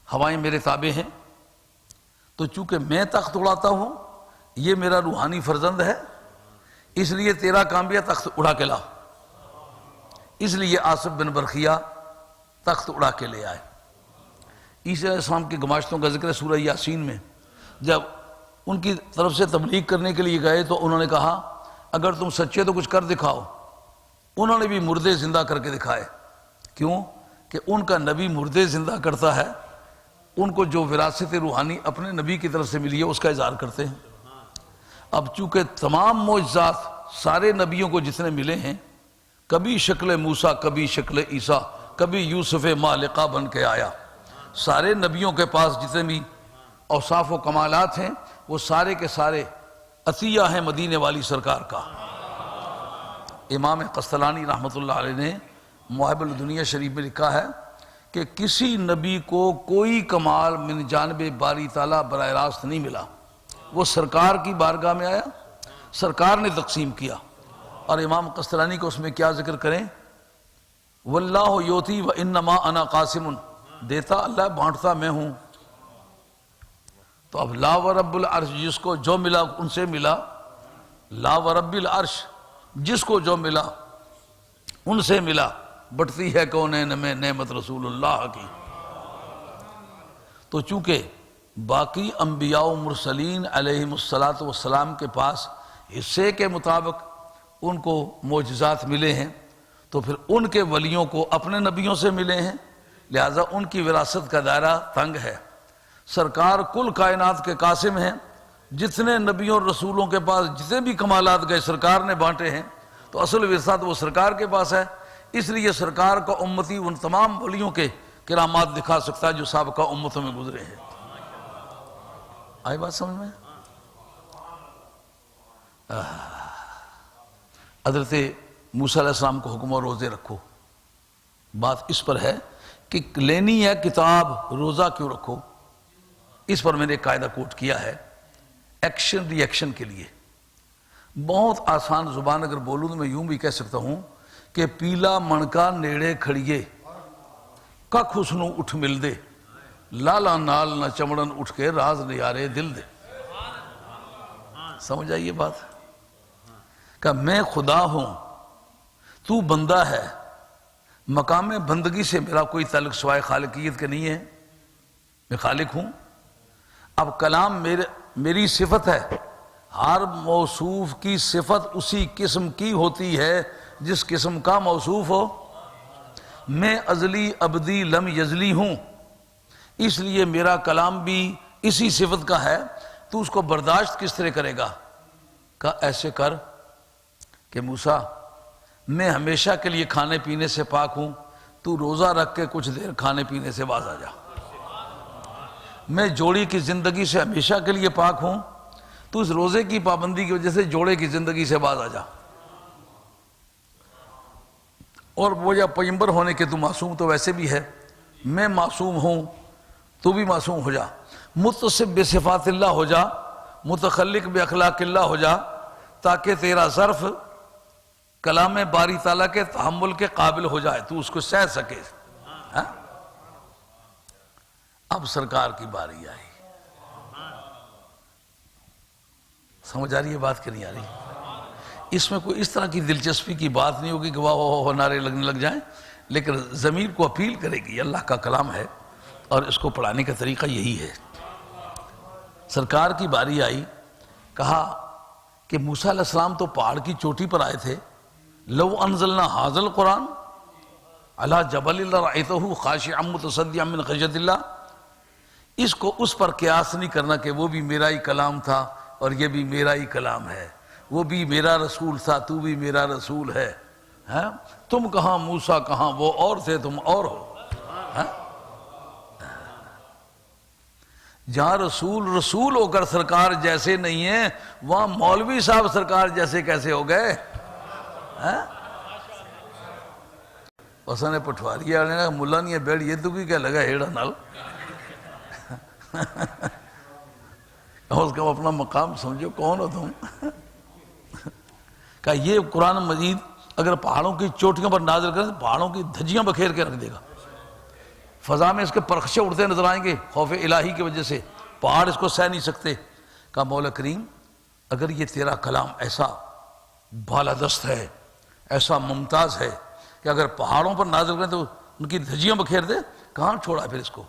ہوائیں میرے تابع ہیں، تو چونکہ میں تخت اڑاتا ہوں، یہ میرا روحانی فرزند ہے، اس لیے تیرا کام بھی ہے تخت اڑا کے لا. اس لیے آصف بن برخیہ تخت اڑا کے لے آئے. عیسیٰ علیہ السلام کی گماشتوں کا ذکر ہے سورہ یاسین میں. جب ان کی طرف سے تبلیغ کرنے کے لیے گئے تو انہوں نے کہا اگر تم سچے تو کچھ کر دکھاؤ. انہوں نے بھی مردے زندہ کر کے دکھائے. کیوں؟ کہ ان کا نبی مردے زندہ کرتا ہے. ان کو جو وراثت روحانی اپنے نبی کی طرف سے ملی ہے اس کا اظہار کرتے ہیں. اب چونکہ تمام معجزات سارے نبیوں کو جتنے ملے ہیں، کبھی شکل موسیٰ، کبھی شکل عیسیٰ، کبھی یوسف مالکہ بن کے آیا. سارے نبیوں کے پاس جتنے بھی اوصاف و کمالات ہیں وہ سارے کے سارے عطیہ ہیں مدینے والی سرکار کا. امام قسطلانی رحمۃ اللہ علیہ نے محب الدنیا شریف میں لکھا ہے کہ کسی نبی کو کوئی کمال من جانب باری تعالیٰ براہ راست نہیں ملا. وہ سرکار کی بارگاہ میں آیا، سرکار نے تقسیم کیا. اور امام قسطلانی کو اس میں کیا ذکر کریں؟ واللہ یوتی و انما انا قاسم. دیتا اللہ، بانٹتا میں ہوں. تو اب لا ورب العرش، جس کو جو ملا ان سے ملا. لا ورب العرش، جس کو جو ملا ان سے ملا. بٹتی ہے کونین میں نعمت رسول اللہ کی. تو چونکہ باقی انبیاء و مرسلین علیہم السلام کے پاس حصے کے مطابق ان کو معجزات ملے ہیں، تو پھر ان کے ولیوں کو اپنے نبیوں سے ملے ہیں، لہذا ان کی وراثت کا دائرہ تنگ ہے. سرکار کل کائنات کے قاسم ہیں. جتنے نبیوں اور رسولوں کے پاس جتنے بھی کمالات گئے سرکار نے بانٹے ہیں، تو اصل وراثت وہ سرکار کے پاس ہے. اس لیے سرکار کا امتی ان تمام ولیوں کے کرامات دکھا سکتا ہے جو سابقہ امتوں میں گزرے ہیں. آئی بات سمجھ میں؟ حضرت موسیٰ علیہ السلام کو حکم اور روزے رکھو. بات اس پر ہے کہ لینی ہے کتاب، روزہ کیوں رکھو؟ اس پر میں نے ایک قاعدہ کوٹ کیا ہے ایکشن ری ایکشن کے لیے. بہت آسان زبان اگر بولوں تو میں یوں بھی کہہ سکتا ہوں کہ پیلا منکا نیڑے کھڑیے ککھ اسنو اٹھ مل دے، لالا نال نہ چمڑن اٹھ کے راز نیارے دل دے. سمجھ آئیے بات؟ کہ میں خدا ہوں، تو بندہ ہے. مقام بندگی سے میرا کوئی تعلق سوائے خالقیت کے نہیں ہے. میں خالق ہوں. اب کلام میری صفت ہے. ہر موصوف کی صفت اسی قسم کی ہوتی ہے جس قسم کا موصوف ہو. میں ازلی ابدی لم یزلی ہوں، اس لیے میرا کلام بھی اسی صفت کا ہے. تو اس کو برداشت کس طرح کرے گا؟ کہ ایسے کر کہ موسیٰ میں ہمیشہ کے لیے کھانے پینے سے پاک ہوں، تو تو روزہ رکھ کے کچھ دیر کھانے پینے سے باز آ جا، میں جوڑی کی زندگی سے ہمیشہ کے لیے پاک ہوں، تو اس روزے کی پابندی کی وجہ سے جوڑے کی زندگی سے باز آ جا، اور وہ یا پیغمبر ہونے کے تو معصوم تو ویسے بھی ہے، میں معصوم ہوں تو بھی معصوم ہو جا، متصف بصفات اللہ ہو جا، متخلق باخلاق اللہ ہو جا، تاکہ تیرا ظرف کلام باری تعالیٰ کے تحمل کے قابل ہو جائے، تو اس کو سہ سکے۔ ہاں؟ اب سرکار کی باری آئی، سمجھ آ رہی ہے بات کہ نہیں آ رہی؟ اس میں کوئی اس طرح کی دلچسپی کی بات نہیں ہوگی کہ واہ واہ نعرے لگنے لگ جائیں، لیکن ضمیر کو اپیل کرے گی، اللہ کا کلام ہے اور اس کو پڑھانے کا طریقہ یہی ہے۔ سرکار کی باری آئی، کہا کہ موسیٰ علیہ السلام تو پہاڑ کی چوٹی پر آئے تھے، لو انزلنا ھذا القرآن علی جبل لرأیتہ خاشعا متصدعا من خشیۃ اللہ، اس کو اس پر قیاس نہیں کرنا کہ وہ بھی میرا ہی کلام تھا اور یہ بھی میرا ہی کلام ہے، وہ بھی میرا رسول تھا تو بھی میرا رسول ہے، ہاں؟ تم کہاں موسیٰ کہاں، وہ اور تھے تم اور ہو، ہاں؟ جہاں رسول رسول ہو کر سرکار جیسے نہیں ہیں، وہاں مولوی صاحب سرکار جیسے کیسے ہو گئے؟ نے پٹواری والے نے ملا نہیں ہے بیڑ، یہ تو کیا لگا ہیڑا نال، اس کا اپنا مقام سمجھو، کون ہو تم؟ کہ یہ قرآن مجید اگر پہاڑوں کی چوٹیوں پر نازل کریں تو پہاڑوں کی دھجیاں بکھیر کے رکھ دے گا، فضا میں اس کے پرخشے اڑتے نظر آئیں گے خوف الہی کی وجہ سے، پہاڑ اس کو سہ نہیں سکتے۔ کہا مولا کریم اگر یہ تیرا کلام ایسا بالادست ہے، ایسا ممتاز ہے کہ اگر پہاڑوں پر نازل کریں تو ان کی دھجیاں بکھیر دے، کہاں چھوڑا پھر اس کو،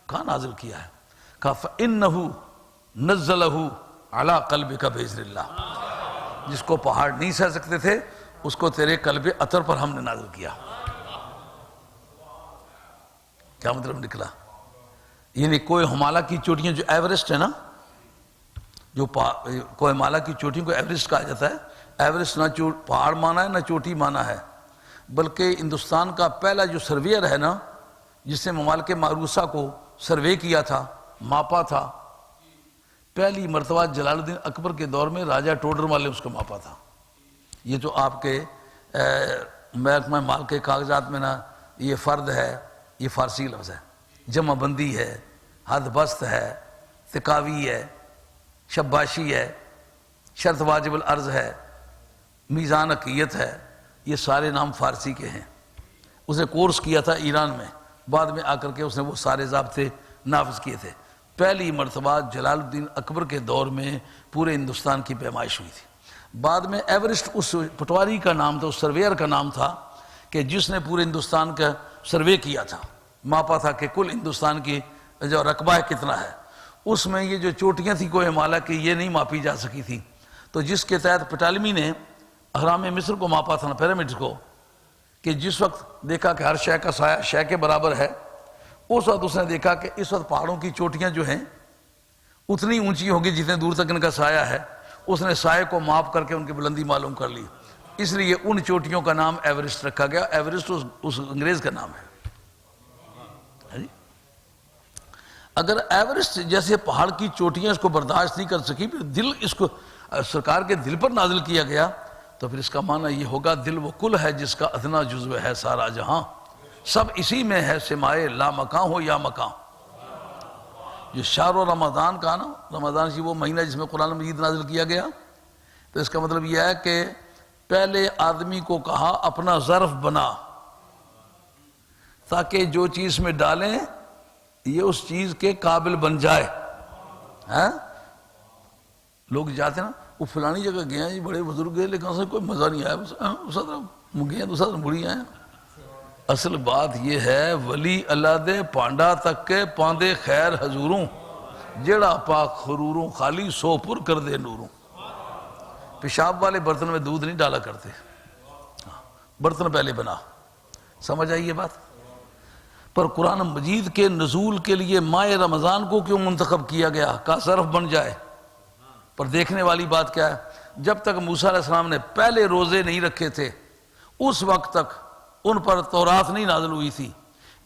کہاں نازل کیا ہے؟ کہا فَإِنَّهُ نَزَّلَهُ عَلَىٰ قَلْبِكَ بِإِذْنِ اللَّهِ، جس کو پہاڑ نہیں سہ سکتے تھے اس کو تیرے قلب اطہر پر ہم نے نازل کیا۔ کیا مطلب نکلا؟ یعنی کوہ ہمالہ کی چوٹیاں جو ایورسٹ ہے نا، جو کوہ ہمالہ کی چوٹیوں کو ایورسٹ کہا جاتا ہے، ایورسٹ نہ پہاڑ مانا ہے نہ چوٹی مانا ہے، بلکہ ہندوستان کا پہلا جو سرویئر ہے نا، جس نے ممالک معروضہ کو سروے کیا تھا، ماپا تھا، پہلی مرتبہ جلال الدین اکبر کے دور میں راجہ ٹوڈر مال نے اس کو ماپا تھا۔ یہ جو آپ کے محکمہ مال کے کاغذات میں نا یہ فرد ہے، یہ فارسی لفظ ہے، جمع بندی ہے، حد بست ہے، تکاوی ہے، شباشی ہے، شرط واجب العرض ہے، میزان عقیت ہے، یہ سارے نام فارسی کے ہیں۔ اس نے کورس کیا تھا ایران میں، بعد میں آ کر کے اس نے وہ سارے ضابطے نافذ کیے تھے۔ پہلی مرتبہ جلال الدین اکبر کے دور میں پورے ہندوستان کی پیمائش ہوئی تھی۔ بعد میں ایورسٹ اس پٹواری کا نام تھا، اس سرویئر کا نام تھا کہ جس نے پورے ہندوستان کا سروے کیا تھا، ماپا تھا کہ کل ہندوستان کی جو رقبہ ہے کتنا ہے۔ اس میں یہ جو چوٹیاں تھیں کوہ ہمالہ کی یہ نہیں ماپی جا سکی تھی، تو جس کے تحت پٹالمی نے اہرام مصر کو ماپا تھا نا، پیرامڈز کو، کہ جس وقت دیکھا کہ ہر شے کا سایہ شے کے برابر ہے، اس وقت اس نے دیکھا کہ اس وقت پہاڑوں کی چوٹیاں جو ہیں اتنی اونچی ہوگی جتنے دور تک ان کا سایہ ہے، اس نے سائے کو ماپ کر کے ان کی بلندی معلوم کر لی، اس لیے ان چوٹیوں کا نام ایورسٹ رکھا گیا۔ ایورسٹ اس انگریز کا نام ہے۔ اگر ایورسٹ جیسے پہاڑ کی چوٹیاں اس کو برداشت نہیں کر سکی، پھر دل اس کو سرکار کے دل پر نازل کیا گیا، تو پھر اس کا معنی یہ ہوگا دل وہ کل ہے جس کا ادنا جزو ہے سارا جہاں، سب اسی میں ہے سمائے لا مکان ہو یا مکان۔ جو شہر و رمضان کا نا، رمضان کی وہ مہینہ جس میں قرآن مجید نازل کیا گیا، تو اس کا مطلب یہ ہے کہ پہلے آدمی کو کہا اپنا ظرف بنا، تاکہ جو چیز میں ڈالیں یہ اس چیز کے قابل بن جائے۔ لوگ جاتے ہیں نا، وہ فلانی جگہ گئے ہیں، بڑے بزرگ گئے لیکن اسے کوئی مزہ نہیں آیا، دوسرا طرف گئے ہیں، دوسرا طرف مڑی آئے ہیں۔ اصل بات یہ ہے ولی اللہ دے پانڈا تک کے پاندے خیر حضوروں، جیڑا پاک خروروں خالی سو پر کر دے نوروں۔ پیشاب والے برتن میں دودھ نہیں ڈالا کرتے، برتن پہلے بنا۔ سمجھ آئی یہ بات؟ پر قرآن مجید کے نزول کے لیے ماہ رمضان کو کیوں منتخب کیا گیا؟ کا ظرف بن جائے۔ پر دیکھنے والی بات کیا ہے، جب تک موسیٰ علیہ السلام نے پہلے روزے نہیں رکھے تھے اس وقت تک ان پر تورات نہیں نازل ہوئی تھی۔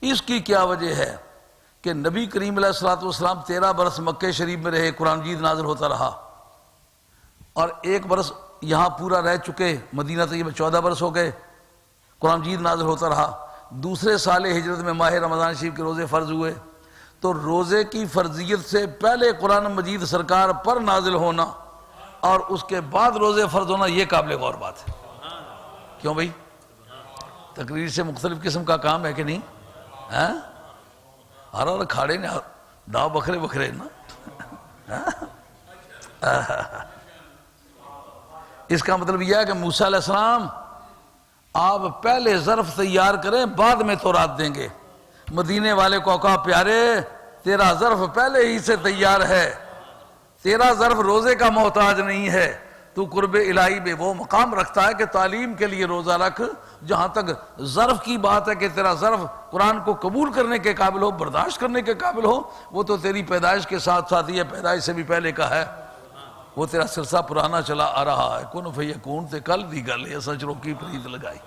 اس کی کیا وجہ ہے کہ نبی کریم علیہ الصلوۃ والسلام 13 برس مکہ شریف میں رہے، قرآن مجید نازل ہوتا رہا، اور 1 برس یہاں پورا رہ چکے، مدینہ طیبہ 14 برس ہو گئے، قرآن مجید نازل ہوتا رہا۔ دوسرے سال ہجرت میں ماہ رمضان شریف کے روزے فرض ہوئے، تو روزے کی فرضیت سے پہلے قرآن مجید سرکار پر نازل ہونا اور اس کے بعد روزے فرض ہونا، یہ قابل غور بات ہے۔ کیوں بھائی؟ تقریر سے مختلف قسم کا کام ہے کہ نہیں؟ ہر کھاڑے نے داؤ بکھرے بکھرے نا۔ اس کا مطلب یہ ہے کہ موسیٰ علیہ السلام آپ پہلے ظرف تیار کریں، بعد میں تورات دیں گے۔ مدینے والے کو کہا پیارے تیرا ظرف پہلے ہی سے تیار ہے، تیرا ظرف روزے کا محتاج نہیں ہے، تو قرب الہی میں وہ مقام رکھتا ہے کہ تعلیم کے لیے روزہ رکھ۔ جہاں تک ظرف کی بات ہے کہ تیرا ظرف قرآن کو قبول کرنے کے قابل ہو، برداشت کرنے کے قابل ہو، وہ تو تیری پیدائش کے ساتھ ساتھ ہی ہے، پیدائش سے بھی پہلے کا ہے، وہ تیرا سلسلہ پرانا چلا آ رہا ہے۔ کن فیکون تے کل دی گل ہے، سچ روکی پرید لگائی۔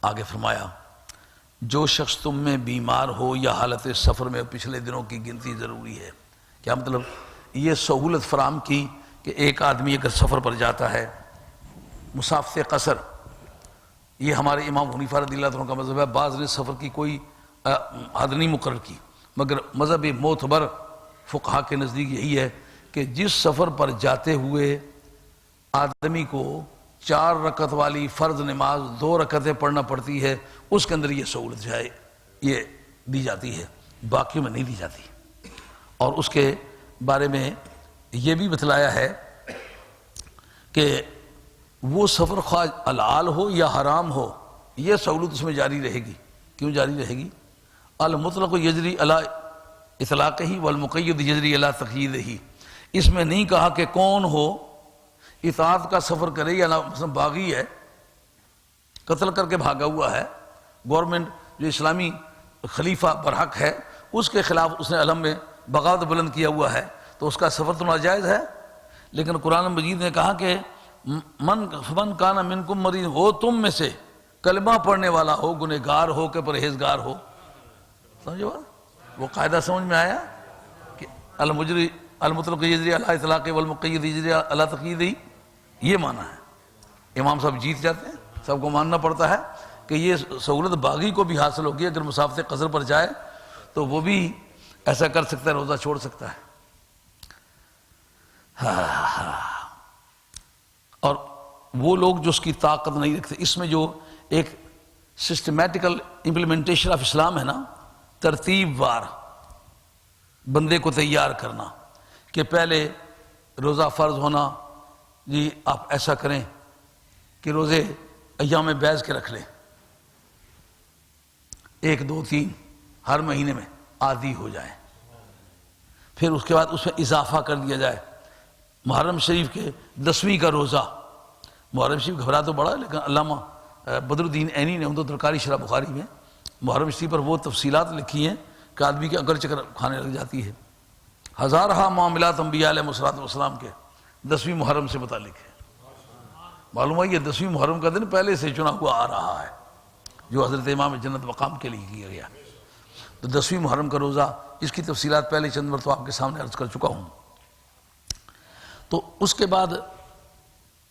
آگے فرمایا جو شخص تم میں بیمار ہو یا حالت سفر میں، پچھلے دنوں کی گنتی ضروری ہے۔ کیا مطلب؟ یہ سہولت فراہم کی کہ ایک آدمی اگر سفر پر جاتا ہے، مسافر قصر، یہ ہمارے امام حنیفہ رضی اللہ عنہ کا مذہب ہے۔ بعض نے سفر کی کوئی حد نہیں مقرر کی، مگر مذہب معتبر فقہا کے نزدیک یہی ہے کہ جس سفر پر جاتے ہوئے آدمی کو 4 رکعت والی فرض نماز 2 رکعتیں پڑھنا پڑتی ہے، اس کے اندر یہ سہولت جو ہے یہ دی جاتی ہے، باقی میں نہیں دی جاتی۔ اور اس کے بارے میں یہ بھی بتلایا ہے کہ وہ سفر خواہ حلال ہو یا حرام ہو، یہ سہولت اس میں جاری رہے گی۔ کیوں جاری رہے گی؟ المطلق یجری علی اطلاقہ والمقید یجری علی تقییدہ۔ اس میں نہیں کہا کہ کون ہو اطاعت کا سفر کرے یا مثلا باغی ہے، قتل کر کے بھاگا ہوا ہے، گورنمنٹ جو اسلامی خلیفہ برحق ہے اس کے خلاف اس نے علم میں بغاوت بلند کیا ہوا ہے، تو اس کا سفر تو ناجائز ہے۔ لیکن قرآن مجید نے کہا کہ من کان منکم مریض، ہو تم میں سے کلمہ پڑھنے والا ہو، گنہگار ہو کہ پرہیزگار ہو۔ سمجھو وہ قاعدہ سمجھ میں آیا کہ المطلق یجری علی اطلاق والمقید یجری علی تقیید، یہ معنی ہے۔ امام صاحب جیت جاتے ہیں، سب کو ماننا پڑتا ہے کہ یہ سہولت باغی کو بھی حاصل ہوگی، اگر مسافر قصر پر جائے تو وہ بھی ایسا کر سکتا ہے، روزہ چھوڑ سکتا ہے۔ اور وہ لوگ جو اس کی طاقت نہیں رکھتے، اس میں جو ایک سسٹمیٹیکل امپلیمنٹیشن آف اسلام ہے نا، ترتیب وار بندے کو تیار کرنا کہ پہلے روزہ فرض ہونا، جی آپ ایسا کریں کہ روزے ایام بیض کے رکھ لیں، 1 2 3 ہر مہینے میں عادی ہو جائیں، پھر اس کے بعد اس میں اضافہ کر دیا جائے۔ محرم شریف کے 10ویں کا روزہ، محرم شریف گھبرا تو بڑا ہے، لیکن علامہ بدر الدین عینی نے عمدۃ القاری شرح بخاری میں محرم شریف پر وہ تفصیلات لکھی ہیں کہ آدمی کے اگر چکر کھانے لگ جاتی ہے۔ ہزارہا معاملات انبیاء علیہ الصلوۃ والسلام کے 10ویں محرم سے متعلق ہے۔ معلوم ہے یہ 10ویں محرم کا دن پہلے سے چنا ہوا آ رہا ہے، جو حضرت امام جنت مقام کے لیے کیا گیا۔ تو 10ویں محرم کا روزہ، اس کی تفصیلات پہلے چند مرتبہ آپ کے سامنے عرض کر چکا ہوں۔ تو اس کے بعد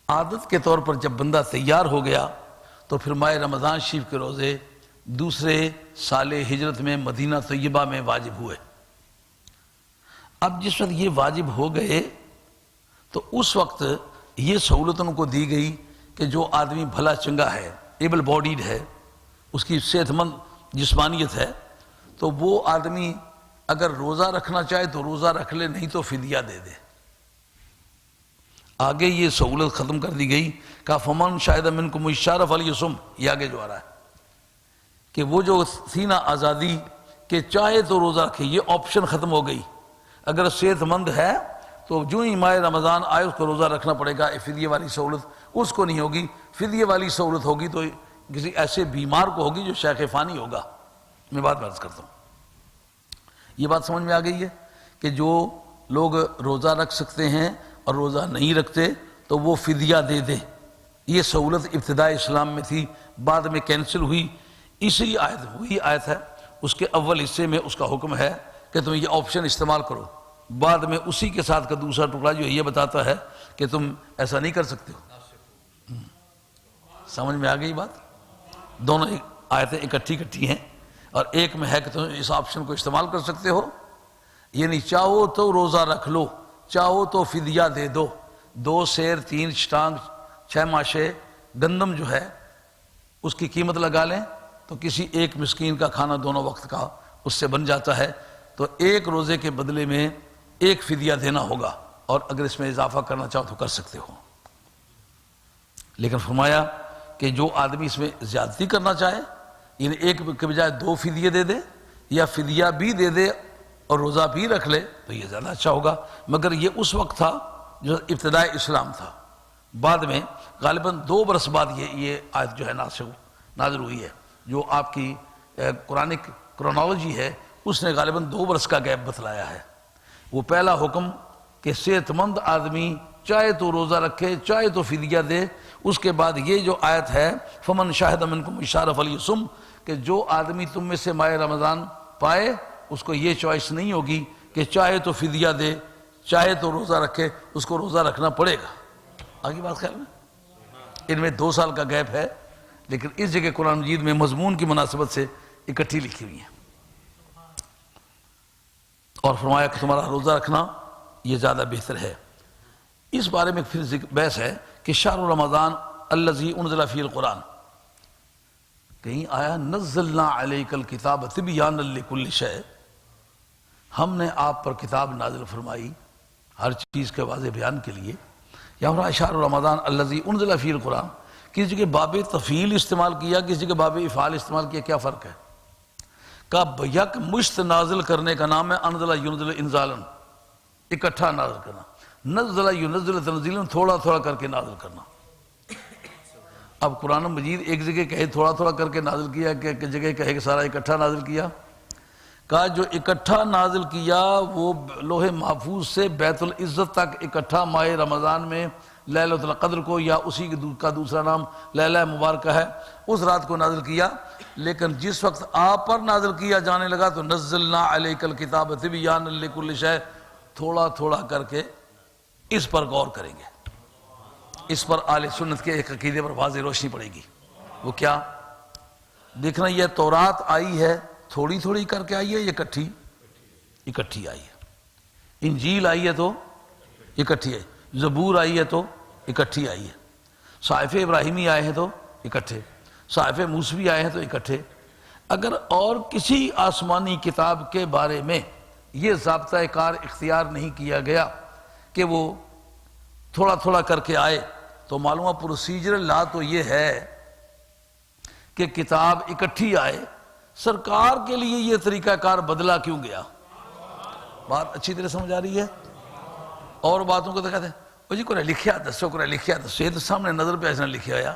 عادت کے طور پر جب بندہ تیار ہو گیا تو پھر ماہ رمضان شریف کے روزے دوسرے سال ہجرت میں مدینہ طیبہ میں واجب ہوئے۔ اب جس وقت یہ واجب ہو گئے تو اس وقت یہ سہولت ان کو دی گئی کہ جو آدمی بھلا چنگا ہے، ایبل باڈیڈ ہے، اس کی صحت مند جسمانیت ہے، تو وہ آدمی اگر روزہ رکھنا چاہے تو روزہ رکھ لے، نہیں تو فدیہ دے دے۔ آگے یہ سہولت ختم کر دی گئی کہ فمن شاہد منکم الشہر فلیصم، یہ آگے جو آ رہا ہے کہ وہ جو تھی نا آزادی کہ چاہے تو روزہ رکھے، یہ آپشن ختم ہو گئی۔ اگر صحت مند ہے تو جو ہی ماہ رمضان آئے اس کو روزہ رکھنا پڑے گا، فدیے والی سہولت اس کو نہیں ہوگی۔ فدیے والی سہولت ہوگی تو کسی ایسے بیمار کو ہوگی جو شیخ فانی ہوگا۔ میں بات عرض کرتا ہوں، یہ بات سمجھ میں آ گئی ہے کہ جو لوگ روزہ رکھ سکتے ہیں اور روزہ نہیں رکھتے تو وہ فدیہ دے دیں، یہ سہولت ابتدائی اسلام میں تھی، بعد میں کینسل ہوئی. اسی آیت وہی آیت ہے، اس کے اول حصے میں اس کا حکم ہے کہ تم یہ آپشن استعمال کرو. بعد میں اسی کے ساتھ کا دوسرا ٹکڑا جو یہ بتاتا ہے کہ تم ایسا نہیں کر سکتے ہو. سمجھ میں آ گئی بات؟ دونوں آیتیں اکٹھی ہیں، اور ایک میں ہے کہ تم اس آپشن کو استعمال کر سکتے ہو، یعنی چاہو تو روزہ رکھ لو، چاہو تو فدیہ دے دو. 2 سیر 3 شٹانگ 6 ماشے گندم جو ہے اس کی قیمت لگا لیں تو کسی ایک مسکین کا کھانا دونوں وقت کا اس سے بن جاتا ہے. تو ایک روزے کے بدلے میں ایک فدیہ دینا ہوگا، اور اگر اس میں اضافہ کرنا چاہو تو کر سکتے ہو. لیکن فرمایا کہ جو آدمی اس میں زیادتی کرنا چاہے، یعنی ایک کے بجائے 2 فدیے دے دے یا فدیہ بھی دے دے اور روزہ بھی رکھ لے تو یہ زیادہ اچھا ہوگا. مگر یہ اس وقت تھا جو ابتدائی اسلام تھا. بعد میں غالباً 2 برس بعد یہ آیت جو ہے نازل ہوئی ہے. جو آپ کی قرآنک کرونالوجی ہے اس نے غالباً 2 برس کا گیپ بتلایا ہے. وہ پہلا حکم کہ صحت مند آدمی چاہے تو روزہ رکھے چاہے تو فدیہ دے. اس کے بعد یہ جو آیت ہے فمن شاہد منکم الشہر فلیصم، کہ جو آدمی تم میں سے ماہ رمضان پائے اس کو یہ چوائس نہیں ہوگی کہ چاہے تو فدیہ دے چاہے تو روزہ رکھے، اس کو روزہ رکھنا پڑے گا. آگے بات خیال میں ان میں 2 سال کا گیپ ہے، لیکن اس جگہ قرآن مجید میں مضمون کی مناسبت سے اکٹھی لکھی ہوئی ہیں. اور فرمایا کہ تمہارا روزہ رکھنا یہ زیادہ بہتر ہے. اس بارے میں پھر بحث ہے کہ شہر رمضان الذی انزل فیہ القرآن، کہیں آیا نزلنا علیک الکتاب تبیانا لکل شیء، ہم نے آپ پر کتاب نازل فرمائی ہر چیز کے واضح بیان کے لیے. یا ہمارا شہر رمضان الذی انزل فیہ القرآن، کسی جگہ باب تفعیل استعمال کیا کسی جگہ باب افعال استعمال کیا، کیا فرق ہے؟ کہ یک مشت نازل کرنے کا نام ہے انزل ینزل انزالاً، اکٹھا نازل کرنا. نزل ینزل تنزیلاً، تھوڑا تھوڑا کر کے نازل کرنا. اب قرآن مجید ایک جگہ کہے تھوڑا تھوڑا کر کے نازل کیا، کہ ایک جگہ کہے کہ سارا اکٹھا نازل کیا. کہا جو اکٹھا نازل کیا وہ لوح محفوظ سے بیت العزت تک اکٹھا ماہ رمضان میں لیلۃ القدر کو، یا اسی کا دوسرا نام لیلہ مبارکہ ہے، اس رات کو نازل کیا. لیکن جس وقت آپ پر نازل کیا جانے لگا تو نزلنا علیک الکتاب تبیانا لکل شیء، تھوڑا تھوڑا کر کے اس پر غور کریں گے. اس پر اہل سنت کے ایک عقیدے پر واضح روشنی پڑے گی. وہ کیا؟ دیکھنا یہ تورات آئی ہے تھوڑی تھوڑی کر کے آئی ہے یا اکٹھی آئی ہے. انجیل آئی ہے تو اکٹھی آئی، زبور آئی ہے تو اکٹھی آئی ہے، صحائف ابراہیمی آئے ہیں تو اکٹھے، صحائف موسوی آئے ہیں تو اکٹھے. اگر اور کسی آسمانی کتاب کے بارے میں یہ ضابطہ کار اختیار نہیں کیا گیا کہ وہ تھوڑا تھوڑا کر کے آئے تو معلومہ پروسیجر لا تو یہ ہے کہ کتاب اکٹھی آئے. سرکار کے لیے یہ طریقہ کار بدلا کیوں گیا؟ بات اچھی طرح سمجھ آ رہی ہے؟ اور باتوں کو تو کہتے ہیں وہ جی کوئی لکھیا دسو، کوئی لکھیا دسو، یہ تو سامنے نظر پہ ایسا لکھیا ہوا.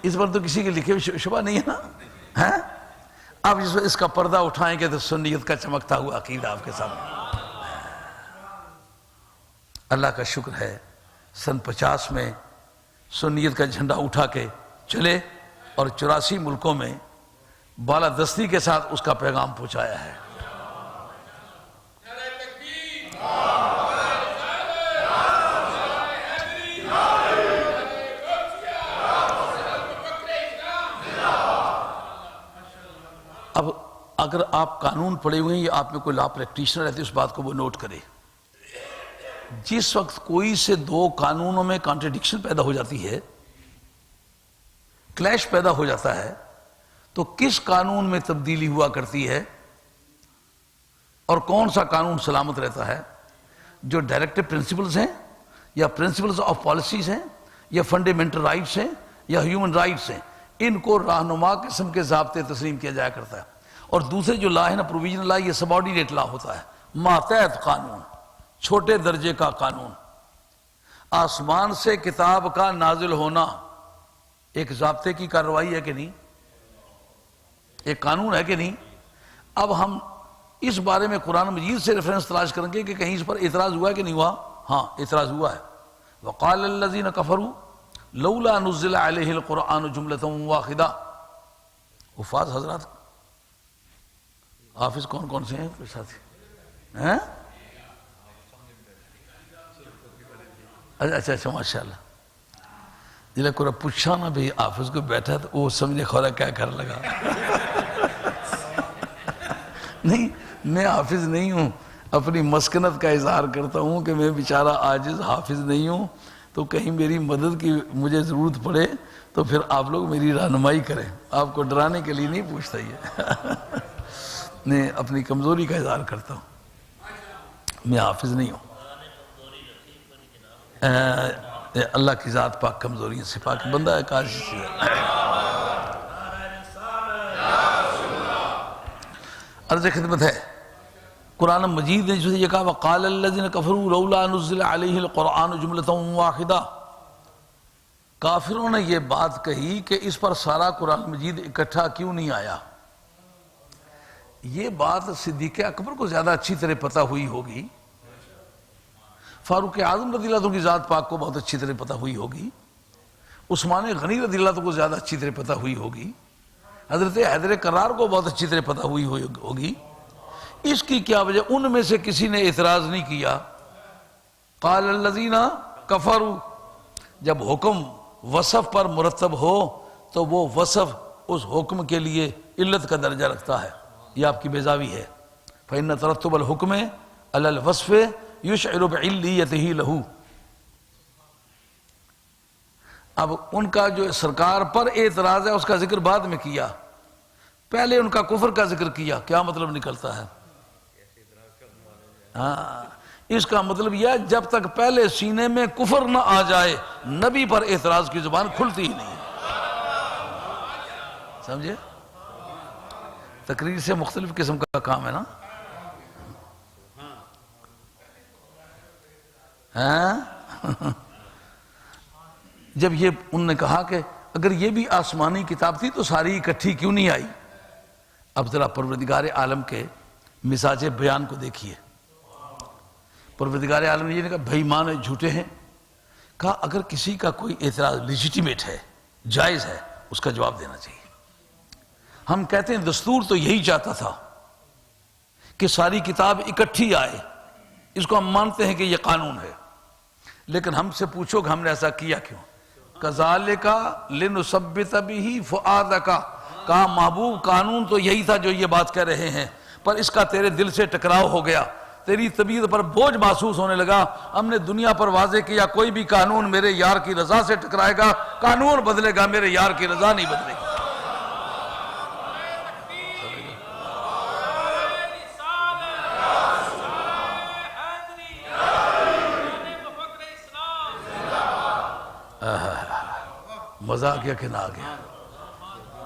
اس پر تو کسی کے لکھے شبہ نہیں ہے نا. آپ اس کا پردہ اٹھائیں گے تو سنیت کا چمکتا ہوا عقیدہ آپ کے سامنے. اللہ کا شکر ہے سن 50 میں سنیت کا جھنڈا اٹھا کے چلے اور 84 ملکوں میں بالادستی کے ساتھ اس کا پیغام پہنچایا ہے. اب اگر آپ قانون پڑھے ہوئے ہیں یا آپ میں کوئی لا پریکٹیشنر رہتے اس بات کو وہ نوٹ کرے. جس وقت کوئی سے 2 قانونوں میں کانٹرڈکشن پیدا ہو جاتی ہے، کلیش پیدا ہو جاتا ہے، تو کس قانون میں تبدیلی ہوا کرتی ہے اور کون سا قانون سلامت رہتا ہے؟ جو ڈائریکٹو پرنسپلز ہیں یا پرنسپلز آف پالیسیز ہیں یا فنڈامنٹل رائٹس ہیں یا ہیومن رائٹس ہیں، ان کو رہنما قسم کے ضابطے تسلیم کیا جایا کرتا ہے. اور دوسرے جو لا ہے نا پروویژنل لا، یہ سبارڈینیٹ لا ہوتا ہے، ماتحت قانون، چھوٹے درجے کا قانون. آسمان سے کتاب کا نازل ہونا ایک ضابطے کی کارروائی ہے کہ نہیں؟ ایک قانون ہے کہ نہیں؟ اب ہم اس بارے میں قرآن مجید سے ریفرنس تلاش کریں گے کہ کہیں اس پر اعتراض ہوا ہے کہ نہیں ہوا. ہاں اعتراض ہوا ہے. وقال الذین کفروا لولا نزل علیہ القرآن جملۃ واحدہ. حفاظ حضرات حافظ کون کون سے ہیں کوئی ساتھی ہیں؟ اچھا ماشاء اللہ. جلے کوئی پوچھا نا بھی حافظ کو بیٹھا تو وہ سمجھے خورا کیا کر لگا. نہیں میں حافظ نہیں ہوں، اپنی مسکنت کا اظہار کرتا ہوں کہ میں بیچارہ عاجز حافظ نہیں ہوں، تو کہیں میری مدد کی مجھے ضرورت پڑے تو پھر آپ لوگ میری رہنمائی کریں. آپ کو ڈرانے کے لیے نہیں پوچھتا یہ. میں اپنی کمزوری کا اظہار کرتا ہوں، میں حافظ نہیں ہوں. اللہ کی ذات پاک کمزوریوں سے پاک بندہ ہے کاش سے. عرض خدمت ہے قرآن مجید نے جسے یہ کہا وقال الذین کفروا لولا نزل علیہ القرآن جملۃ واحدہ. کافروں نے یہ بات کہی کہ اس پر سارا قرآن مجید اکٹھا کیوں نہیں آیا. یہ بات صدیق اکبر کو زیادہ اچھی طرح پتہ ہوئی ہوگی، فاروق اعظم رضی اللہ عنہ کی ذات پاک کو بہت اچھی طرح پتہ ہوئی ہوگی، عثمان غنی رضی اللہ عنہ کو زیادہ اچھی طرح پتہ ہوئی ہوگی، حضرت حیدر کرار کو بہت اچھی طرح پتہ ہوئی ہوگی. اس کی کیا وجہ؟ ان میں سے کسی نے اعتراض نہیں کیا. قال الذین کفروا، جب حکم وصف پر مرتب ہو تو وہ وصف اس حکم کے لیے علت کا درجہ رکھتا ہے. یہ آپ کی بیضاوی ہے. فإن ترتب الحکم علی الوصف یشعر بعلیتہ لہ. اب ان کا جو سرکار پر اعتراض ہے اس کا ذکر بعد میں کیا، پہلے ان کا کفر کا ذکر کیا. کیا مطلب نکلتا ہے؟ ہاں، اس کا مطلب یہ جب تک پہلے سینے میں کفر نہ آ جائے نبی پر اعتراض کی زبان کھلتی ہی نہیں. سمجھے؟ تقریر سے مختلف قسم کا کام ہے نا. جب یہ انہوں نے کہا کہ اگر یہ بھی آسمانی کتاب تھی تو ساری اکٹھی کیوں نہیں آئی. اب ذرا پروردگار عالم کے مزاج بیان کو دیکھیے. پروردگار عالم نے یہ نہیں کہا بھائی مان جھوٹے ہیں، کہا اگر کسی کا کوئی اعتراض لیجیٹیمیٹ ہے، جائز ہے، اس کا جواب دینا چاہیے. ہم کہتے ہیں دستور تو یہی چاہتا تھا کہ ساری کتاب اکٹھی آئے، اس کو ہم مانتے ہیں کہ یہ قانون ہے، لیکن ہم سے پوچھو کہ ہم نے ایسا کیا کیوں. کذالک لنثبت بہ فؤادک، کہا محبوب قانون تو یہی تھا جو یہ بات کہہ رہے ہیں، پر اس کا تیرے دل سے ٹکراؤ ہو گیا، تیری طبیعت پر بوجھ محسوس ہونے لگا. ہم نے دنیا پر واضح کیا کوئی بھی قانون میرے یار کی رضا سے ٹکرائے گا قانون بدلے گا، میرے یار کی رضا نہیں بدلے گی. مزہ آ گیا کہ نہ آ گیا؟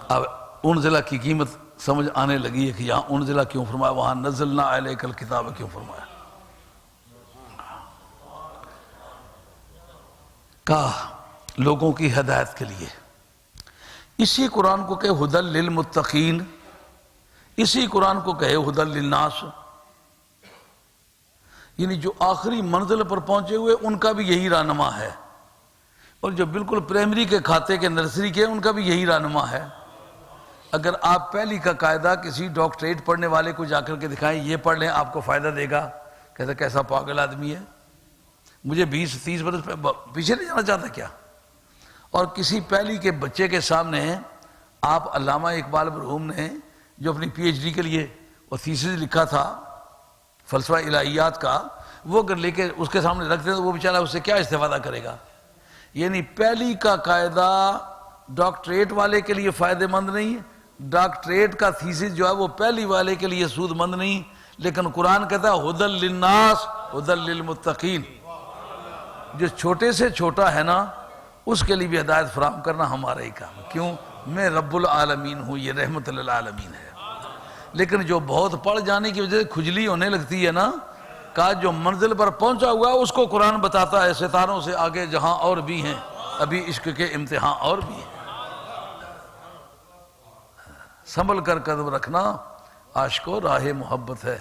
اب انزلہ کی قیمت سمجھ آنے لگی ہے کہ یہاں انزلہ کیوں فرمایا، وہاں نزلنا علیک الکتاب کیوں فرمایا. کہا لوگوں کی ہدایت کے لیے. اسی قرآن کو کہے ہدی للمتقین، اسی قرآن کو کہے ہدی للناس. یعنی جو آخری منزل پر پہنچے ہوئے ان کا بھی یہی رہنما ہے، اور جو بالکل پرائمری کے کھاتے کے نرسری کے ان کا بھی یہی رہنما ہے. اگر آپ پہلی کا قاعدہ کسی ڈاکٹریٹ پڑھنے والے کو جا کر کے دکھائیں یہ پڑھ لیں آپ کو فائدہ دے گا، کہتا کیسا پاگل آدمی ہے، مجھے 20-30 برس پیچھے نہیں جانا چاہتا کیا. اور کسی پہلی کے بچے کے سامنے آپ علامہ اقبال مرحوم نے جو اپنی پی ایچ ڈی کے لیے وہ تھیسس لکھا تھا فلسفہ الہیات کا، وہ اگر لے کے اس کے سامنے رکھ دیں تو وہ بیچارہ اس سے کیا استفادہ کرے گا. یعنی پہلی کا قاعدہ ڈاکٹریٹ والے کے لیے فائدہ مند نہیں، ڈاکٹریٹ کا تھیسس جو ہے وہ پہلی والے کے لیے سود مند نہیں، لیکن قرآن کہتا ہے ہدی للناس ہدی للمتقین. جو چھوٹے سے چھوٹا ہے نا اس کے لیے بھی ہدایت فراہم کرنا ہمارا ہی کام ہے. کیوں؟ میں رب العالمین ہوں، یہ رحمت للعالمین ہے. لیکن جو بہت پڑھ جانے کی وجہ سے کھجلی ہونے لگتی ہے نا، کہا جو منزل پر پہنچا ہوا ہے اس کو قرآن بتاتا ہے ستاروں سے آگے جہاں اور بھی ہیں، ابھی عشق کے امتحان اور بھی ہیں. سنبھل کر قدم رکھنا عاشقو راہ محبت ہے،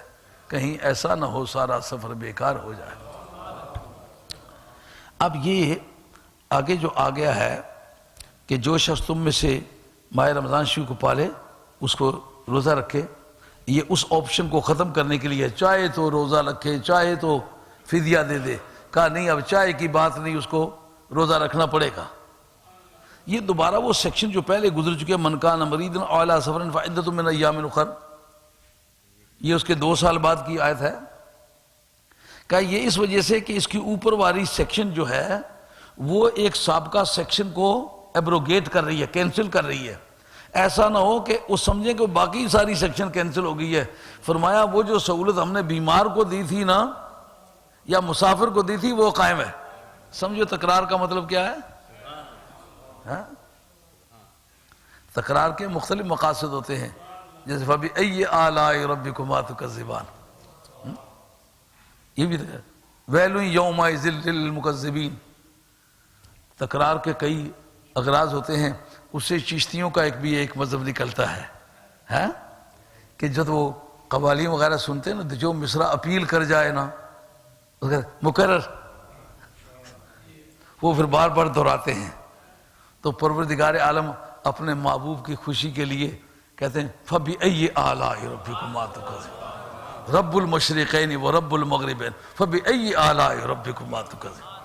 کہیں ایسا نہ ہو سارا سفر بیکار ہو جائے. اب یہ آگے جو آ گیا ہے کہ جو شخص تم میں سے ماہ رمضان شریف کو پالے اس کو روزہ رکھے، یہ اس آپشن کو ختم کرنے کے لیے، چاہے تو روزہ رکھے چاہے تو فدیہ دے دے، کہا نہیں اب چاہے کی بات نہیں، اس کو روزہ رکھنا پڑے گا۔ یہ دوبارہ وہ سیکشن جو پہلے گزر چکے، من کان مریضا او علی سفر فعدۃ من ایام اخر، یہ اس کے 2 سال بعد کی آیت ہے۔ کہا یہ اس وجہ سے کہ اس کی اوپر والی سیکشن جو ہے وہ ایک سابقہ سیکشن کو ایبروگیٹ کر رہی ہے، کینسل کر رہی ہے، ایسا نہ ہو کہ وہ سمجھیں کہ باقی ساری سیکشن کینسل ہو گئی ہے۔ فرمایا وہ جو سہولت ہم نے بیمار کو دی تھی نا یا مسافر کو دی تھی وہ قائم ہے۔ سمجھو تکرار کا مطلب کیا ہے؟ تکرار کے مختلف مقاصد ہوتے ہیں، جیسے فَبِأَيِّ آلَاءِ رَبِّكُمَا تُكَذِّبَانِ، یہ بھی وَيْلٌ يَوْمَئِذٍ لِّلْمُكَذِّبِينَ۔ تکرار کے کئی اغراض ہوتے ہیں، اس سے چشتیوں کا ایک مذہب نکلتا ہے کہ جب وہ قوالیاں وغیرہ سنتے ہیں نا، جو مصرع اپیل کر جائے نا مکرر، وہ پھر بار بار دہراتے ہیں۔ تو پروردگار عالم اپنے محبوب کی خوشی کے لیے کہتے ہیں فَبِأَيِّ آلَاءِ رَبِّكُمَا تُكَذِّبَانِ، رب المشرقین ورب المغربین فَبِأَيِّ آلَاءِ رَبِّكُمَا تُكَذِّبَانِ،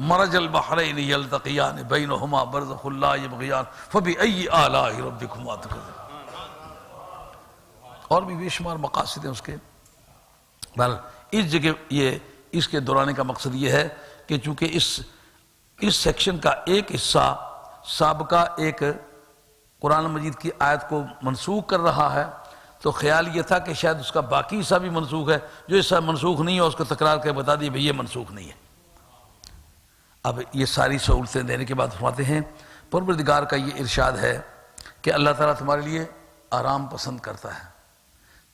مرج البحرین یلتقیان بینہما برزخ لا یبغیان فَبِأَيِّ آلَاءِ رَبِّكُمَا تُكَذِّبَانِ۔ اور بھی بے شمار مقاصد ہیں اس کے۔ بہرحال اس جگہ یہ اس کے دہرانے کا مقصد یہ ہے کہ چونکہ اس سیکشن کا ایک حصہ سابقہ ایک قرآن مجید کی آیت کو منسوخ کر رہا ہے، تو خیال یہ تھا کہ شاید اس کا باقی حصہ بھی منسوخ ہے، جو حصہ منسوخ نہیں ہے اس کو تکرار کے بتا دیے بھئی یہ منسوخ نہیں ہے۔ اب یہ ساری سہولتیں دینے کے بعد فرماتے ہیں پروردگار کا یہ ارشاد ہے کہ اللہ تعالیٰ تمہارے لیے آرام پسند کرتا ہے۔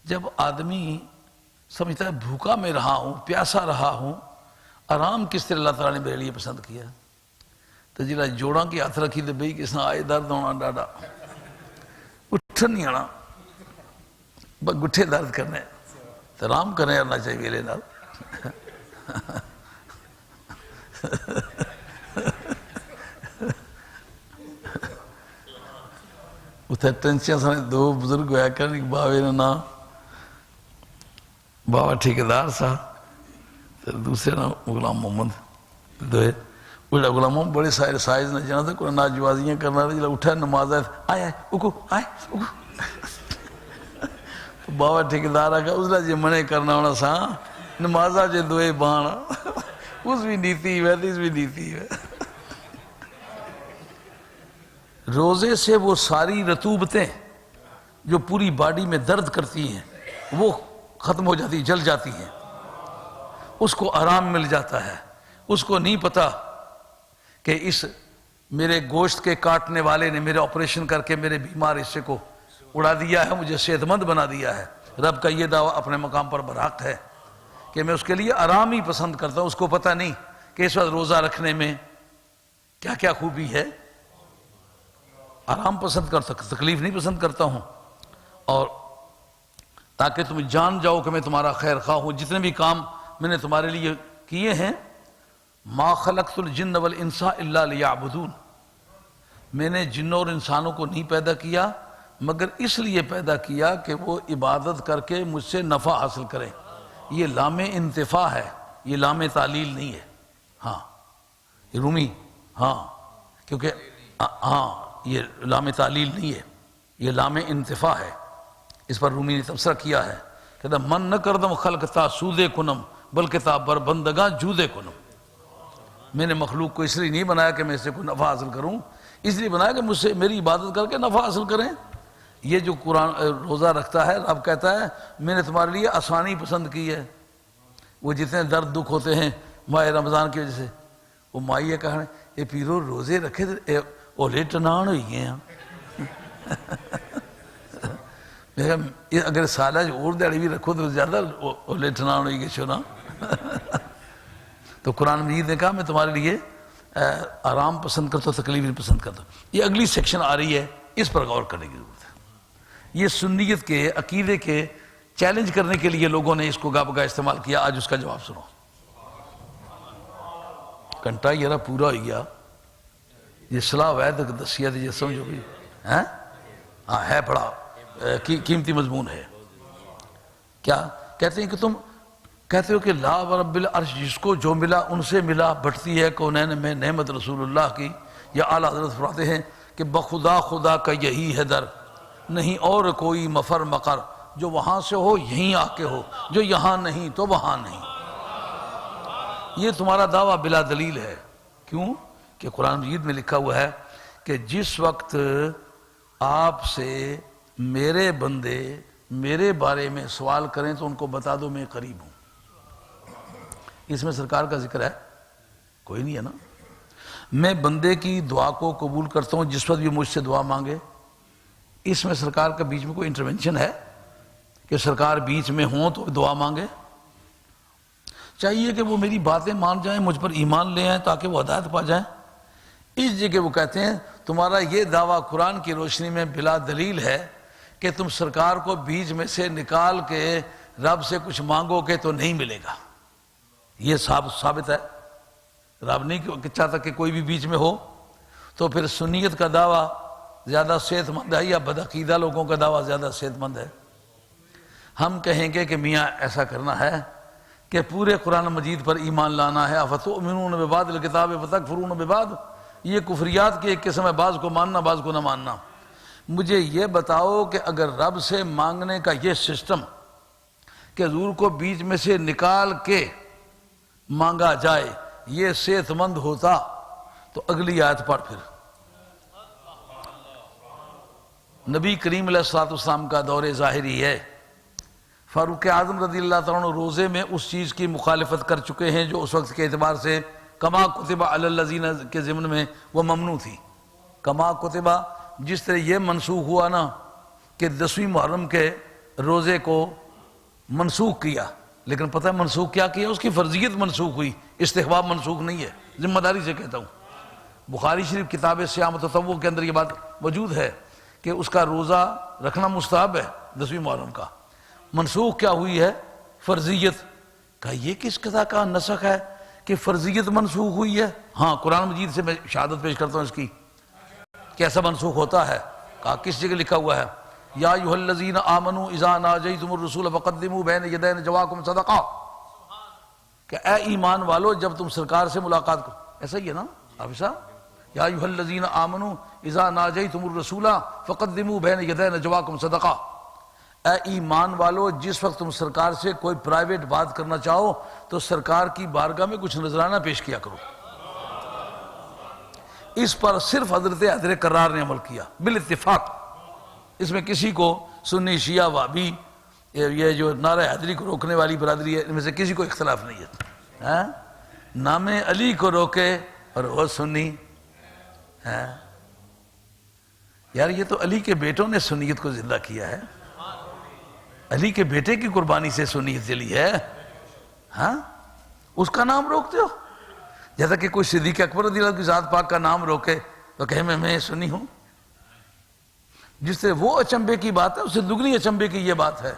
جب آدمی سمجھتا ہے بھوکا میں رہا ہوں، پیاسا رہا ہوں، آرام کس طرح اللہ تعالیٰ نے میرے لیے پسند کیا، تو جڑا جوڑاں کی ہاتھ رکھی تو بھئی کس نے آئے درد ہونا ڈاڈا اٹھن نہیں آنا، گٹھے درد کرنے تو آرام کرنے آنا چاہیے ویلے نال۔ اتنے ٹینشن سنے 2 بزرگ ہویا کرن، ایک باوے نے نا بابا ٹھیکیدار صاحب، دوسرے نا غلام محمد، دوئے بڑا غلام محمد بڑے سائز نے جانا تھا، کوئی ناجوازیاں کرنا تھا، جب اٹھا نماز آئے اکو آئے اکو، تو بابا ٹھیکیدار آگا اس لئے جی منع کرنا ہونا سا نمازہ جے دوئے بانا، اس بھی نیتی ہے اس بھی نیتی ہے۔ روزے سے وہ ساری رطوبتیں جو پوری باڈی میں درد کرتی ہیں وہ ختم ہو جاتی، جل جاتی ہیں، اس کو آرام مل جاتا ہے۔ اس کو نہیں پتا کہ اس میرے گوشت کے کاٹنے والے نے میرے آپریشن کر کے میرے بیمار حصے کو اڑا دیا ہے، مجھے صحت مند بنا دیا ہے۔ رب کا یہ دعویٰ اپنے مقام پر برحق ہے کہ میں اس کے لیے آرام ہی پسند کرتا ہوں۔ اس کو پتہ نہیں کہ اس وقت روزہ رکھنے میں کیا کیا خوبی ہے، آرام پسند کرتا، تکلیف نہیں پسند کرتا ہوں، اور تاکہ تم جان جاؤ کہ میں تمہارا خیر خواہ ہوں۔ جتنے بھی کام میں نے تمہارے لیے کیے ہیں، ما خلقت الجن والانس الا لیعبدون، میں نے جنوں اور انسانوں کو نہیں پیدا کیا مگر اس لیے پیدا کیا کہ وہ عبادت کر کے مجھ سے نفع حاصل کریں۔ یہ لام انتفاع ہے، یہ لام تعلیل نہیں ہے۔ ہاں یہ رومی، ہاں کیونکہ ہاں یہ لام تعلیل نہیں ہے، یہ لام انتفاع ہے۔ اس پر رومی نے تبصرہ کیا ہے، کہتا من نہ کردم خلق تا سودے کنم بلکہ تا بربندگاں جودے کنم، میں نے مخلوق کو اس لیے نہیں بنایا کہ میں اس سے کوئی نفع حاصل کروں، اس لیے بنایا کہ مجھ سے میری عبادت کر کے نفع حاصل کریں۔ یہ جو قرآن روزہ رکھتا ہے، رب کہتا ہے میں نے تمہارے لیے آسانی پسند کی ہے۔ وہ جتنے درد دکھ ہوتے ہیں ماہ رمضان کی وجہ سے، وہ مائی یہ کہنا یہ پیرو روزے رکھے تھے اولے ٹنان ہوئی گئے ہیں، اگر سالہ اور دیڑی بھی رکھو تو زیادہ اولے ٹنان ہوئی گئے چھونا۔ تو قرآن مجید نے کہا میں تمہارے لیے آرام پسند کرتا ہوں، تکلیف نہیں پسند کرتا۔ یہ اگلی سیکشن آ رہی ہے، اس پر غور کرنے کی ضرورت ہے۔ یہ سنیت کے عقیدے کے چیلنج کرنے کے لیے لوگوں نے اس کو گاہ بگاہ استعمال کیا، آج اس کا جواب سنو۔ گھنٹہ یہ پورا ہو گیا یہ صلاح وید دسیا یہ سمجھو بھی ہاں ہے بڑا قیمتی مضمون ہے. کیا کہتے ہیں کہ تم کہتے ہو کہ لا رب العرش جس کو جو ملا ان سے ملا بٹتی ہے کونین میں نعمت رسول اللہ کی. یا اعلیٰ حضرت فرماتے ہیں کہ بخدا خدا کا یہی ہے در نہیں اور کوئی مفر مقر جو وہاں سے ہو یہیں آ کے ہو جو یہاں نہیں تو وہاں نہیں. یہ تمہارا دعویٰ بلا دلیل ہے. کیوں کہ قرآن مجید میں لکھا ہوا ہے کہ جس وقت آپ سے میرے بندے میرے بارے میں سوال کریں تو ان کو بتا دو میں قریب ہوں. اس میں سرکار کا ذکر ہے کوئی نہیں ہے نا. میں بندے کی دعا کو قبول کرتا ہوں جس وقت بھی مجھ سے دعا مانگے. اس میں سرکار کا بیچ میں کوئی انٹرونشن ہے کہ سرکار بیچ میں ہوں تو دعا مانگے؟ چاہیے کہ وہ میری باتیں مان جائیں مجھ پر ایمان لے آئیں تاکہ وہ ہدایت پا جائیں. اس جگہ وہ کہتے ہیں تمہارا یہ دعویٰ قرآن کی روشنی میں بلا دلیل ہے کہ تم سرکار کو بیچ میں سے نکال کے رب سے کچھ مانگو گے تو نہیں ملے گا. یہ ثابت ہے. رب نہیں چاہتا کہ کوئی بھی بیچ میں ہو. تو پھر سنیت کا دعویٰ زیادہ صحت مند ہے یا بدعقیدہ لوگوں کا دعویٰ زیادہ صحت مند ہے؟ ہم کہیں گے کہ میاں ایسا کرنا ہے کہ پورے قرآن مجید پر ایمان لانا ہے. افتؤمنون ببعض الکتاب وتکفرون ببعض. یہ کفریات کی ایک قسم ہے، بعض کو ماننا بعض کو نہ ماننا. مجھے یہ بتاؤ کہ اگر رب سے مانگنے کا یہ سسٹم کہ حضور کو بیچ میں سے نکال کے مانگا جائے یہ صحت مند ہوتا تو اگلی آیت پڑھ. پھر نبی کریم علیہ السلام کا دور ظاہری ہے. فاروق اعظم رضی اللہ تعالیٰ عنہ روزے میں اس چیز کی مخالفت کر چکے ہیں جو اس وقت کے اعتبار سے کما کتبہ علی الذین کے ضمن میں وہ ممنوع تھی. کما کتبہ جس طرح یہ منسوخ ہوا نا کہ 10ویں محرم کے روزے کو منسوخ کیا، لیکن پتہ ہے منسوخ کیا کیا؟ اس کی فرضیت منسوخ ہوئی، استحباب منسوخ نہیں ہے. ذمہ داری سے کہتا ہوں. بخاری شریف کتاب صیام التطوع کے اندر یہ بات موجود ہے کہ اس کا روزہ رکھنا مستحب ہے 10ویں محرم کا. منسوخ کیا ہوئی ہے؟ فرضیت. کہا یہ کس قضا کا نسخ ہے کہ فرضیت منسوخ ہوئی ہے؟ ہاں قرآن مجید سے میں شہادت پیش کرتا ہوں اس کی کہ ایسا منسوخ ہوتا ہے. کہا کس جگہ لکھا ہوا ہے؟ یا ایھا الذین آمنوا اذا ناجیتم الرسول فقدموا بین یدی نجواکم صدقہ. کہ اے ایمان والو جب تم سرکار سے ملاقات کرو، ایسا ہی ہے نا حافظ صاحب؟ یا ایھا الذین آمنوا اذا ناجیتم الرسول فقدموا بین یدی نجواکم صدقہ. اے ایمان والو جس وقت تم سرکار سے کوئی پرائیویٹ بات کرنا چاہو تو سرکار کی بارگاہ میں کچھ نذرانہ پیش کیا کرو. اس پر صرف حضرت حیدر کرار نے عمل کیا بالاتفاق. اس میں کسی کو سنی شیعہ وہابی یہ جو نعرہ حیدری کو روکنے والی برادری ہے ان میں سے کسی کو اختلاف نہیں ہے. نام علی کو روکے اور وہ سنی. یار یہ تو علی کے بیٹوں نے سنیت کو زندہ کیا ہے. علی کے بیٹے کی قربانی سے سنیت چلی ہے. ہاں اس کا نام روکتے ہو جیسا کہ کوئی صدیق اکبر رضی اللہ کی ذات پاک کا نام روکے تو کہے میں سنی ہوں. جس سے وہ اچنبے کی بات ہے اس سے دگنی اچنبے کی یہ بات ہے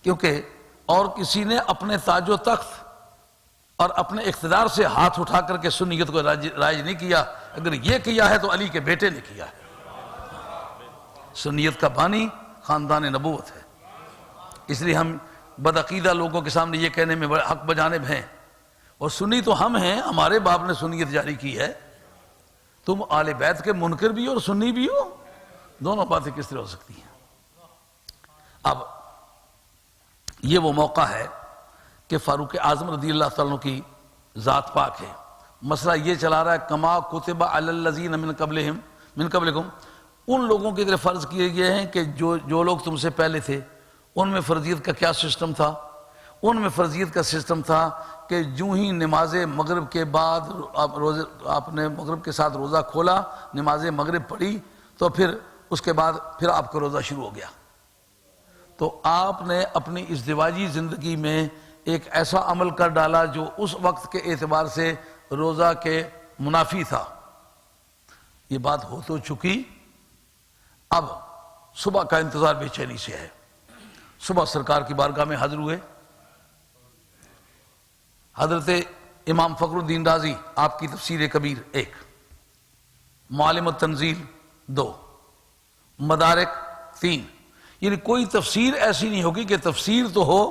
کیونکہ اور کسی نے اپنے تاج و تخت اور اپنے اقتدار سے ہاتھ اٹھا کر کے سنیت کو رائج نہیں کیا. اگر یہ کیا ہے تو علی کے بیٹے نے کیا ہے. سنیت کا بانی خاندان نبوت ہے. اس لیے ہم بدعقیدہ لوگوں کے سامنے یہ کہنے میں حق بجانب ہیں اور سنی تو ہم ہیں، ہمارے باپ نے سنیت جاری کی ہے. تم آل بیت کے منکر بھی ہو اور سنی بھی ہو، دونوں باتیں کس طرح ہو سکتی ہیں؟ اب یہ وہ موقع ہے کہ فاروق اعظم رضی اللہ تعالیٰ عنہ کی ذات پاک ہے. مسئلہ یہ چلا رہا ہے کما کتب علی الذین من قبلکم. ان لوگوں کی طرف فرض کیے گئے ہیں کہ جو لوگ تم سے پہلے تھے. ان میں فرضیت کا کیا سسٹم تھا؟ ان میں فرضیت کا سسٹم تھا کہ جو ہی نماز مغرب کے بعد آپ نے مغرب کے ساتھ روزہ کھولا، نماز مغرب پڑھی تو پھر اس کے بعد پھر آپ کا روزہ شروع ہو گیا. تو آپ نے اپنی ازدواجی زندگی میں ایک ایسا عمل کر ڈالا جو اس وقت کے اعتبار سے روزہ کے منافی تھا. یہ بات ہو تو چکی. اب صبح کا انتظار بے چینی سے ہے. صبح سرکار کی بارگاہ میں حاضر ہوئے. حضرت امام فخر الدین رازی آپ کی تفسیر کبیر 1، معالم التنزیل 2، مدارک 3، یعنی کوئی تفسیر ایسی نہیں ہوگی کہ تفسیر تو ہو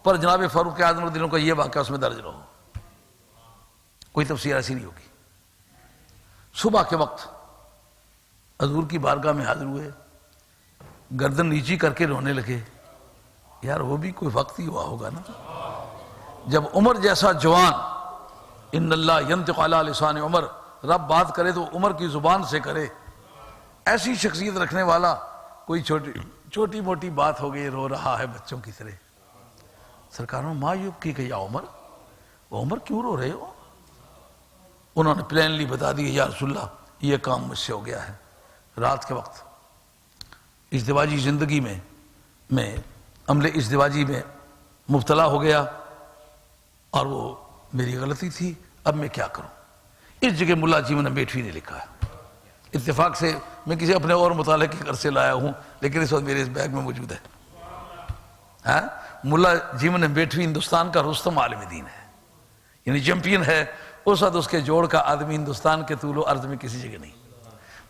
پر جناب فاروق اعظم رضی اللہ عنہ کا یہ واقعہ اس میں درج نہ ہو، کوئی تفسیر ایسی نہیں ہوگی۔ صبح کے وقت حضور کی بارگاہ میں حاضر ہوئے، گردن نیچی کر کے رونے لگے۔ یار وہ بھی کوئی وقت ہی ہوا ہوگا نا جب عمر جیسا جوان، ان اللہ ینطق علی لسان عمر، رب بات کرے تو عمر کی زبان سے کرے، ایسی شخصیت رکھنے والا کوئی چھوٹی موٹی بات ہو گئی رو رہا ہے بچوں کی طرح۔ سرکار نے ما یبکی کہ یا عمر، وہ عمر کیوں رو رہے ہو؟ انہوں نے پلینلی بتا دی یا رسول اللہ یہ کام مجھ سے ہو گیا ہے، رات کے وقت ازدواجی زندگی میں عمل ازدواجی میں مبتلا ہو گیا اور وہ میری غلطی تھی، اب میں کیا کروں؟ اس جگہ ملا جیون بیٹھوی نے لکھا ہے، اتفاق سے میں کسی اپنے اور مطالعے کے گھر سے لایا ہوں لیکن اس وقت میرے اس بیگ میں موجود ہے۔ ملا جیون بیٹھوی ہندوستان کا رستم عالم دین ہے، یعنی چیمپئن ہے، اس وقت اس کے جوڑ کا آدمی ہندوستان کے طول و عرض میں کسی جگہ نہیں،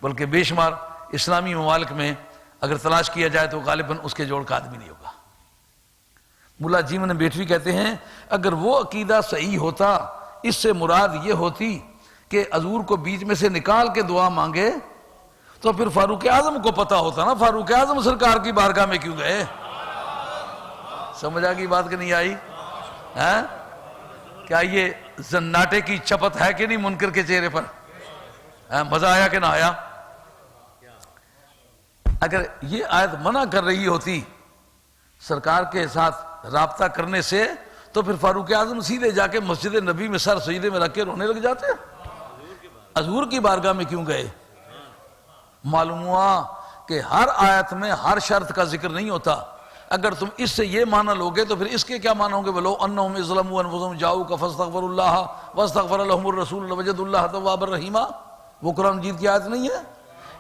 بلکہ بے شمار اسلامی ممالک میں اگر تلاش کیا جائے تو غالباً اس کے جوڑ کا آدمی نہیں ہوگا۔ ملا جیون بیٹھوی کہتے ہیں اگر وہ عقیدہ صحیح ہوتا، اس سے مراد یہ ہوتی کہ حضور کو بیچ میں سے نکال کے دعا مانگے تو پھر فاروق اعظم کو پتا ہوتا نا فاروق اعظم سرکار کی بارگاہ میں کیوں گئے۔ سمجھ آ گئی بات کہ نہیں آئی؟ کیا یہ زناٹے کی چپت ہے کہ نہیں منکر کے چہرے پر؟ مزہ آیا کہ نہ آیا؟ اگر یہ آیت منع کر رہی ہوتی سرکار کے ساتھ رابطہ کرنے سے تو پھر فاروق اعظم سیدھے جا کے مسجد نبی میں سر سجدے میں رکھ کے رونے لگ جاتے ہیں، حضور کی بارگاہ میں کیوں گئے؟ معلوم ہوا کہ ہر آیت میں ہر شرط کا ذکر نہیں ہوتا۔ اگر تم اس سے یہ معنی لوگے تو پھر اس کے کیا معنی ہوں گے؟ وَلَوْ أَنَّهُمْ إِذْ ظَلَمُوا أَنفُسَهُمْ جَاءُوكَ فَاسْتَغْفَرُوا اللَّهَ وَاسْتَغْفَرَ لَهُمُ الرَّسُولُ لَوَجَدُوا اللَّهَ تَوَّابًا رَحِيمًا۔ وہ قرآن مجید کی آیت نہیں ہے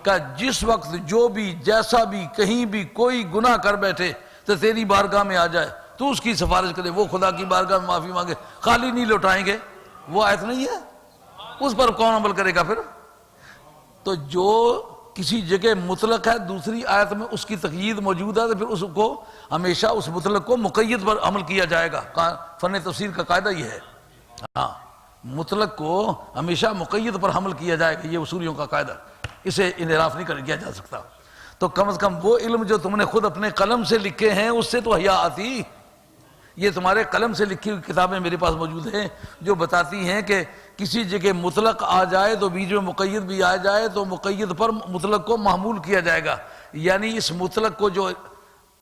کہ جس وقت جو بھی جیسا بھی کہیں بھی کوئی گناہ کر بیٹھے تو تیری بارگاہ میں آ جائے تو اس کی سفارش کرے، وہ خدا کی بارگاہ میں معافی مانگے، خالی نہیں لوٹائیں گے، وہ آیت نہیں ہے؟ اس پر کون عمل کرے گا پھر؟ تو جو کسی جگہ مطلق ہے دوسری آیت میں اس کی تقیید موجود ہے تو پھر اس کو ہمیشہ اس مطلق کو مقید پر عمل کیا جائے گا۔ فن تفسیر کا قاعدہ یہ ہے، مطلق کو ہمیشہ مقید پر حمل کیا جائے گا، یہ اصولیوں کا قاعدہ، اسے انحراف نہیں کیا جا سکتا۔ تو کم از کم وہ علم جو تم نے خود اپنے قلم سے لکھے ہیں اس سے تو حیا آتی۔ یہ تمہارے قلم سے لکھی ہوئی کتابیں میرے پاس موجود ہیں جو بتاتی ہیں کہ کسی جگہ مطلق آ جائے تو بیچ میں مقید بھی آ جائے تو مقید پر مطلق کو محمول کیا جائے گا، یعنی اس مطلق کو جو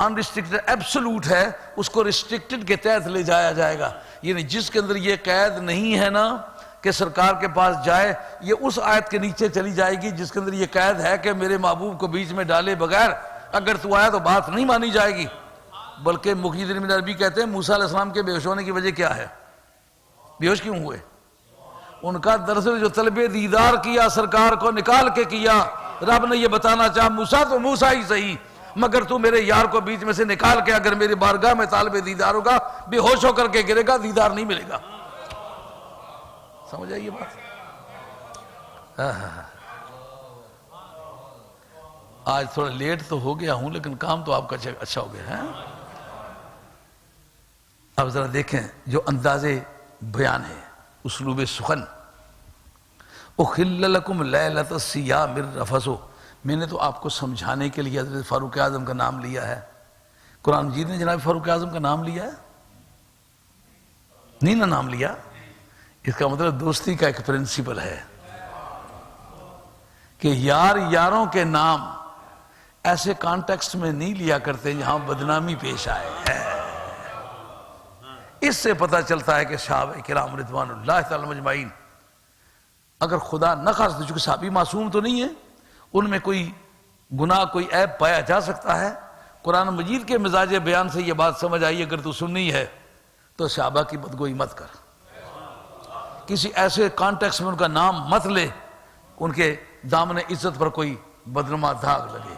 انریسٹرکٹڈ ایبسولوٹ ہے اس کو ریسٹرکٹڈ کے تحت لے جایا جائے گا، یعنی جس کے اندر یہ قید نہیں ہے نا کہ سرکار کے پاس جائے، یہ اس آیت کے نیچے چلی جائے گی جس کے اندر یہ قید ہے کہ میرے محبوب کو بیچ میں ڈالے بغیر اگر تو آیا تو بات نہیں مانی جائے گی۔ بلکہ محی الدین عربی کہتے ہیں موسیٰ علیہ السلام کے بے ہوش ہونے کی وجہ کیا ہے؟ بے ہوش کیوں ہوئے؟ ان کا دراصل جو طلب دیدار کیا سرکار کو نکال کے کیا، رب نے یہ بتانا چاہا موسیٰ تو موسیٰ ہی صحیح مگر تو میرے یار کو بیچ میں سے نکال کے اگر میری بارگاہ میں طالب دیدار ہوگا بے ہوش ہو کر کے گرے گا، دیدار نہیں ملے گا۔ سمجھ آئیے بات؟ آج تھوڑا لیٹ تو ہو گیا ہوں لیکن کام تو آپ کا اچھا ہو گیا ہے۔ اب ذرا دیکھیں جو انداز بیان ہے، اسلوب سخن، اُحِلَّ لَكُمْ لَيْلَةَ الصِّيَامِ الرَّفَثُ، میں نے تو آپ کو سمجھانے کے لیے حضرت فاروق اعظم کا نام لیا ہے۔ قرآن مجید نے جناب فاروق اعظم کا نام لیا ہے؟ نہیں نا نام لیا؟ اس کا مطلب دوستی کا ایک پرنسپل ہے کہ یار یاروں کے نام ایسے کانٹیکسٹ میں نہیں لیا کرتے جہاں بدنامی پیش آئے ہے۔ اس سے پتہ چلتا ہے کہ صحابہ کرام رضوان اللہ تعالی مجمعین اگر خدا نہ خواستہ، چونکہ صحابی معصوم تو نہیں ہے، ان میں کوئی گناہ کوئی عیب پایا جا سکتا ہے۔ قرآن مجید کے مزاج بیان سے یہ بات سمجھ آئی اگر تو سننی ہے تو صحابہ کی بدگوئی مت کر، کسی ایسے کانٹیکس میں ان کا نام مت لے ان کے دامن عزت پر کوئی بدنما داغ لگے۔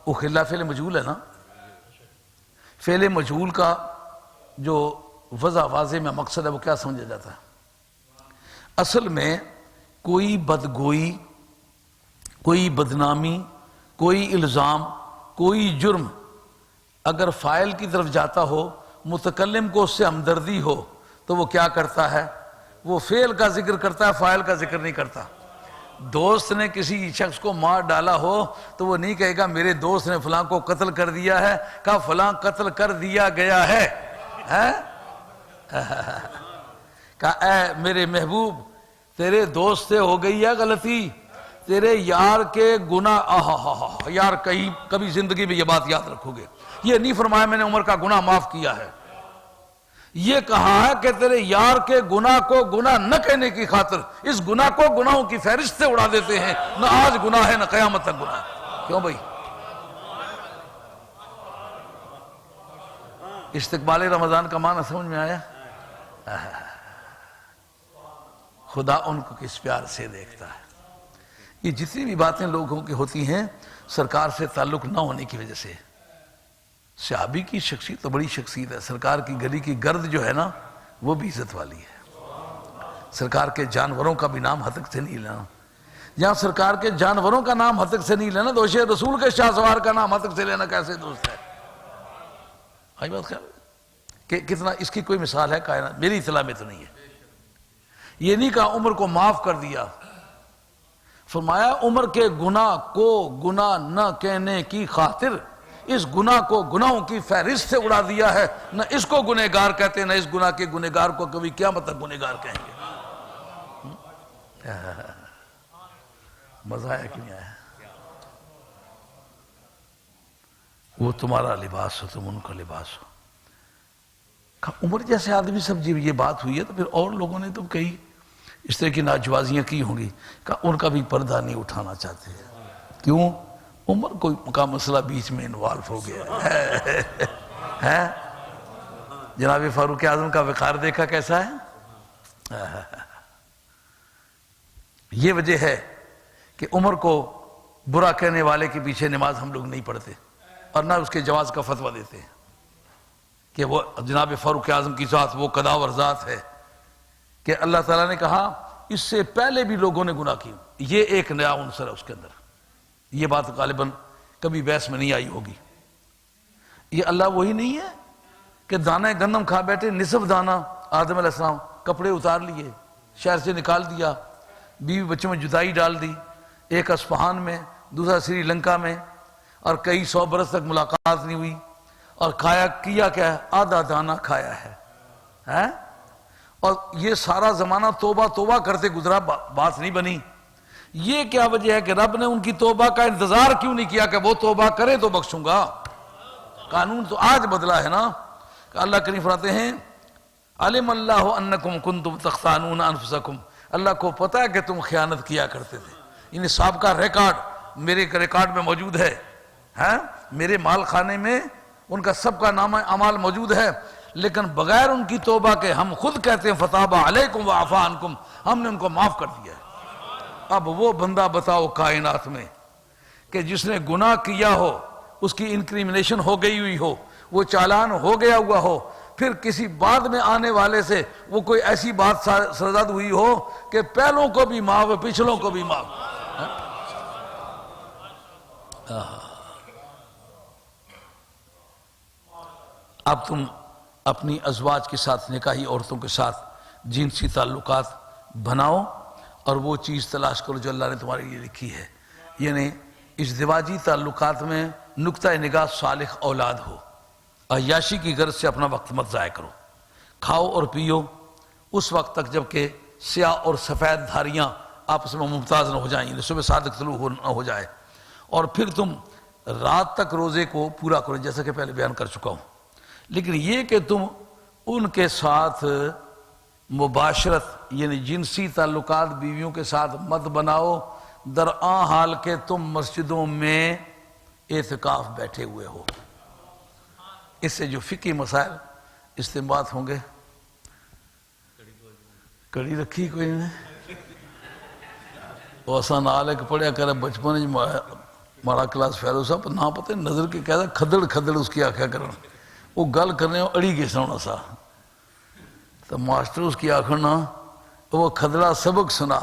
وہ خلاف فعل مجہول ہے نا، فعل مجہول کا جو وضع واضح میں مقصد ہے وہ کیا سمجھا جاتا ہے؟ اصل میں کوئی بدگوئی، کوئی بدنامی، کوئی الزام، کوئی جرم اگر فاعل کی طرف جاتا ہو، متکلم کو اس سے ہمدردی ہو، تو وہ کیا کرتا ہے؟ وہ فعل کا ذکر کرتا ہے، فاعل کا ذکر نہیں کرتا۔ دوست نے کسی شخص کو مار ڈالا ہو تو وہ نہیں کہے گا میرے دوست نے فلاں کو قتل کر دیا ہے، کہا فلاں قتل کر دیا گیا ہے۔ کہا اے میرے محبوب تیرے دوست سے ہو گئی ہے غلطی، تیرے یار کے گناہ، یار کبھی زندگی میں یہ بات یاد رکھو گے، یہ نہیں فرمایا میں نے عمر کا گناہ معاف کیا ہے، یہ کہا ہے کہ تیرے یار کے گناہ کو گناہ نہ کہنے کی خاطر اس گناہ کو گناہوں کی فہرست سے اڑا دیتے ہیں، نہ آج گناہ ہے نہ قیامت تک گناہ ہے۔ کیوں بھائی؟ استقبال رمضان کا معنی سمجھ میں آیا؟ خدا ان کو کس پیار سے دیکھتا ہے۔ یہ جتنی بھی باتیں لوگوں کی ہوتی ہیں سرکار سے تعلق نہ ہونے کی وجہ سے۔ صحابی کی شخصیت تو بڑی شخصیت ہے، سرکار کی گلی کی گرد جو ہے نا وہ بھی عزت والی ہے۔ سرکار کے جانوروں کا بھی نام ہتک سے نہیں لینا، جہاں سرکار کے جانوروں کا نام ہتک سے نہیں لینا تو شیخ رسول کے شاہ سوار کا نام ہتک سے لینا کیسے دوست ہے؟ آئی بات خیال کہ کتنا اس کی کوئی مثال ہے کائنات؟ میری اطلاع میں تو نہیں ہے۔ یہ نہیں کہا عمر کو معاف کر دیا، فرمایا عمر کے گناہ کو گناہ نہ کہنے کی خاطر اس گناہ کو گناہوں کی فہرست سے اڑا دیا ہے، نہ اس کو گنہگار کہتے ہیں نہ اس گناہ کے گنہگار کو کبھی قیامت تک گنہگار کہیں گے۔ مزہ آیا کہ نہیں آیا؟ وہ تمہارا لباس ہو تم ان کا لباس ہو۔ عمر جیسے آدمی سب جب یہ بات ہوئی ہے تو پھر اور لوگوں نے تو کئی اس طرح کی ناجوازیاں کی ہوں گی کہ ان کا بھی پردہ نہیں اٹھانا چاہتے۔ کیوں؟ عمر کوئی کا مسئلہ بیچ میں انوالو ہو گیا ہے۔ جناب فاروق اعظم کا وقار دیکھا کیسا ہے؟ یہ وجہ ہے کہ عمر کو برا کہنے والے کے پیچھے نماز ہم لوگ نہیں پڑھتے اور نہ اس کے جواز کا فتویٰ دیتے ہیں کہ وہ جناب فاروق اعظم کی ذات وہ قداور ذات ہے کہ اللہ تعالیٰ نے کہا اس سے پہلے بھی لوگوں نے گناہ کی۔ یہ ایک نیا عنصر ہے اس کے اندر، یہ بات غالباً کبھی بحث میں نہیں آئی ہوگی۔ یہ اللہ وہی نہیں ہے کہ دانہ گندم کھا بیٹھے، نصف دانہ آدم علیہ السلام کپڑے اتار لیے، شہر سے نکال دیا، بیوی بچوں میں جدائی ڈال دی، ایک اصفہان میں دوسرا سری لنکا میں، اور کئی 100 برس تک ملاقات نہیں ہوئی، اور کھایا کیا کیا ہے؟ آدھا دانہ کھایا ہے۔ اور یہ سارا زمانہ توبہ توبہ کرتے گزرا، بات نہیں بنی۔ یہ کیا وجہ ہے کہ رب نے ان کی توبہ کا انتظار کیوں نہیں کیا کہ وہ توبہ کرے تو بخشوں گا؟ قانون تو آج بدلا ہے نا کہ اللہ کریم فرماتے ہیں علم اللہ انکم کنتم تختانون انفسکم، اللہ کو پتہ ہے کہ تم خیانت کیا کرتے تھے۔ یعنی سابقہ ریکارڈ میرے ریکارڈ میں موجود ہے، میرے مال خانے میں ان کا سب کا نامہ اعمال موجود ہے، لیکن بغیر ان کی توبہ کے ہم خود کہتے ہیں فتاب علیکم وعفا عنکم، ہم نے ان کو معاف کر دیا ہے۔ اب وہ بندہ بتاؤ کائنات میں کہ جس نے گناہ کیا ہو، اس کی انکریمنیشن ہو گئی ہوئی ہو، وہ چالان ہو گیا ہوا ہو، پھر کسی بعد میں آنے والے سے وہ کوئی ایسی بات سرزد ہوئی ہو کہ پہلوں کو بھی معاف پچھلوں کو بھی معاف۔ اب تم اپنی ازواج کے ساتھ، نکاحی عورتوں کے ساتھ جنسی تعلقات بناؤ اور وہ چیز تلاش کرو جو اللہ نے تمہارے لیے لکھی ہے، یعنی ازدواجی تعلقات میں نقطہ نگاہ صالح اولاد ہو، عیاشی کی غرض سے اپنا وقت مت ضائع کرو، کھاؤ اور پیو اس وقت تک جب کہ سیاہ اور سفید دھاریاں آپس میں ممتاز نہ ہو جائیں، یعنی صبح صادق طلوع نہ ہو جائے، اور پھر تم رات تک روزے کو پورا کرو جیسا کہ پہلے بیان کر چکا ہوں۔ لیکن یہ کہ تم ان کے ساتھ مباشرت یعنی جنسی تعلقات بیویوں کے ساتھ مت بناؤ درآں حال کہ تم مسجدوں میں اعتکاف بیٹھے ہوئے ہو۔ اس سے جو فقہی مسائل استنباط ہوں گے، کڑی رکھی کوئی نے وہ آسان آلک پڑھیا کرے بچپن مارا کلاس فیرو صاحب نہ پتہ نظر کے کہتا کھدڑ کھدڑ اس کی آنکھیں کرن وہ گل کرنے اڑی کے سونا سا تو ماسٹر اس کی آخر نا وہ کھدڑا سبق سنا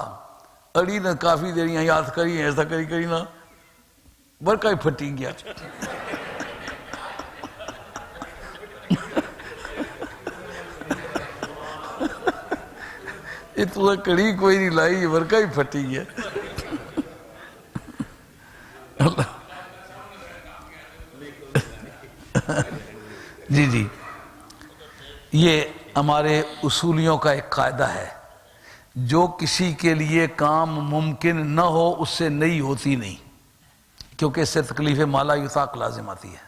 اڑی نے کافی دیریاں یاد کری ایسا کری نا برکا ہی پھٹی گیا یہ تو کڑی کوئی نہیں لائی برکا ہی پھٹی گیا جی یہ ہمارے اصولیوں کا ایک قاعدہ ہے جو کسی کے لیے کام ممکن نہ ہو اس سے نئی ہوتی نہیں کیونکہ اس سے تکلیف مالا یطاق لازم آتی ہے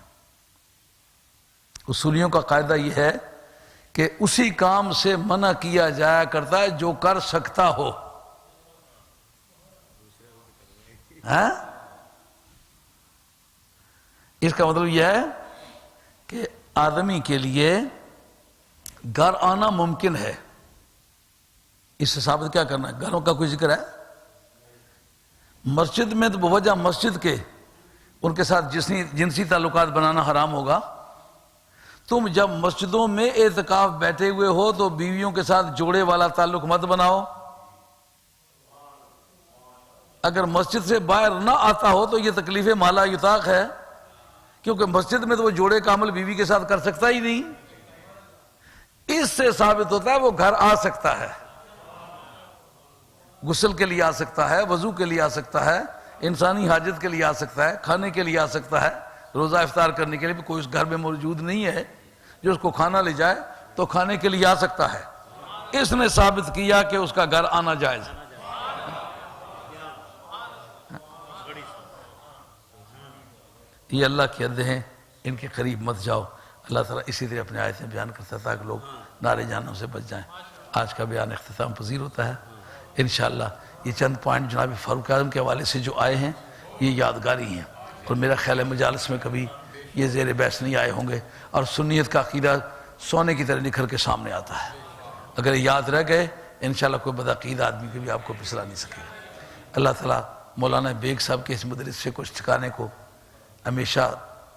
اصولیوں کا قاعدہ یہ ہے کہ اسی کام سے منع کیا جایا کرتا ہے جو کر سکتا ہو اس کا مطلب یہ ہے کہ آدمی کے لیے گھر آنا ممکن ہے اس سے ثابت کیا کرنا ہے گھروں کا کوئی ذکر ہے مسجد میں تو بوجہ مسجد کے ان کے ساتھ جنسی تعلقات بنانا حرام ہوگا تم جب مسجدوں میں اعتکاف بیٹھے ہوئے ہو تو بیویوں کے ساتھ جوڑے والا تعلق مت بناؤ اگر مسجد سے باہر نہ آتا ہو تو یہ تکلیف مالا یطاق ہے کیونکہ مسجد میں تو وہ جوڑے کا عمل بیوی کے ساتھ کر سکتا ہی نہیں اس سے ثابت ہوتا ہے وہ گھر آ سکتا ہے غسل کے لیے آ سکتا ہے وضو کے لیے آ سکتا ہے انسانی حاجت کے لیے آ سکتا ہے کھانے کے لیے آ سکتا ہے روزہ افطار کرنے کے لیے بھی کوئی اس گھر میں موجود نہیں ہے جو اس کو کھانا لے جائے تو کھانے کے لیے آ سکتا ہے اس نے ثابت کیا کہ اس کا گھر آنا جائز ہے یہ اللہ کی حدیں ہیں ان کے قریب مت جاؤ اللہ تعالیٰ اسی طرح اپنے آیتیں بیان کرتا ہے تاکہ لوگ نعرے جہنم سے بچ جائیں آج کا بیان اختتام پذیر ہوتا ہے انشاءاللہ یہ چند پوائنٹ جناب فاروق اعظم کے حوالے سے جو آئے ہیں یہ یادگاری ہیں اور میرا خیال ہے مجالس میں کبھی یہ زیر بحث نہیں آئے ہوں گے اور سنیت کا عقیدہ سونے کی طرح نکھر کے سامنے آتا ہے اگر یہ یاد رہ گئے انشاءاللہ کوئی بدعقید آدمی کو بھی آپ کو پھسلا نہیں سکے اللہ تعالیٰ مولانا بیگ صاحب کے اس مدرسے کو ٹھکانے کو ہمیشہ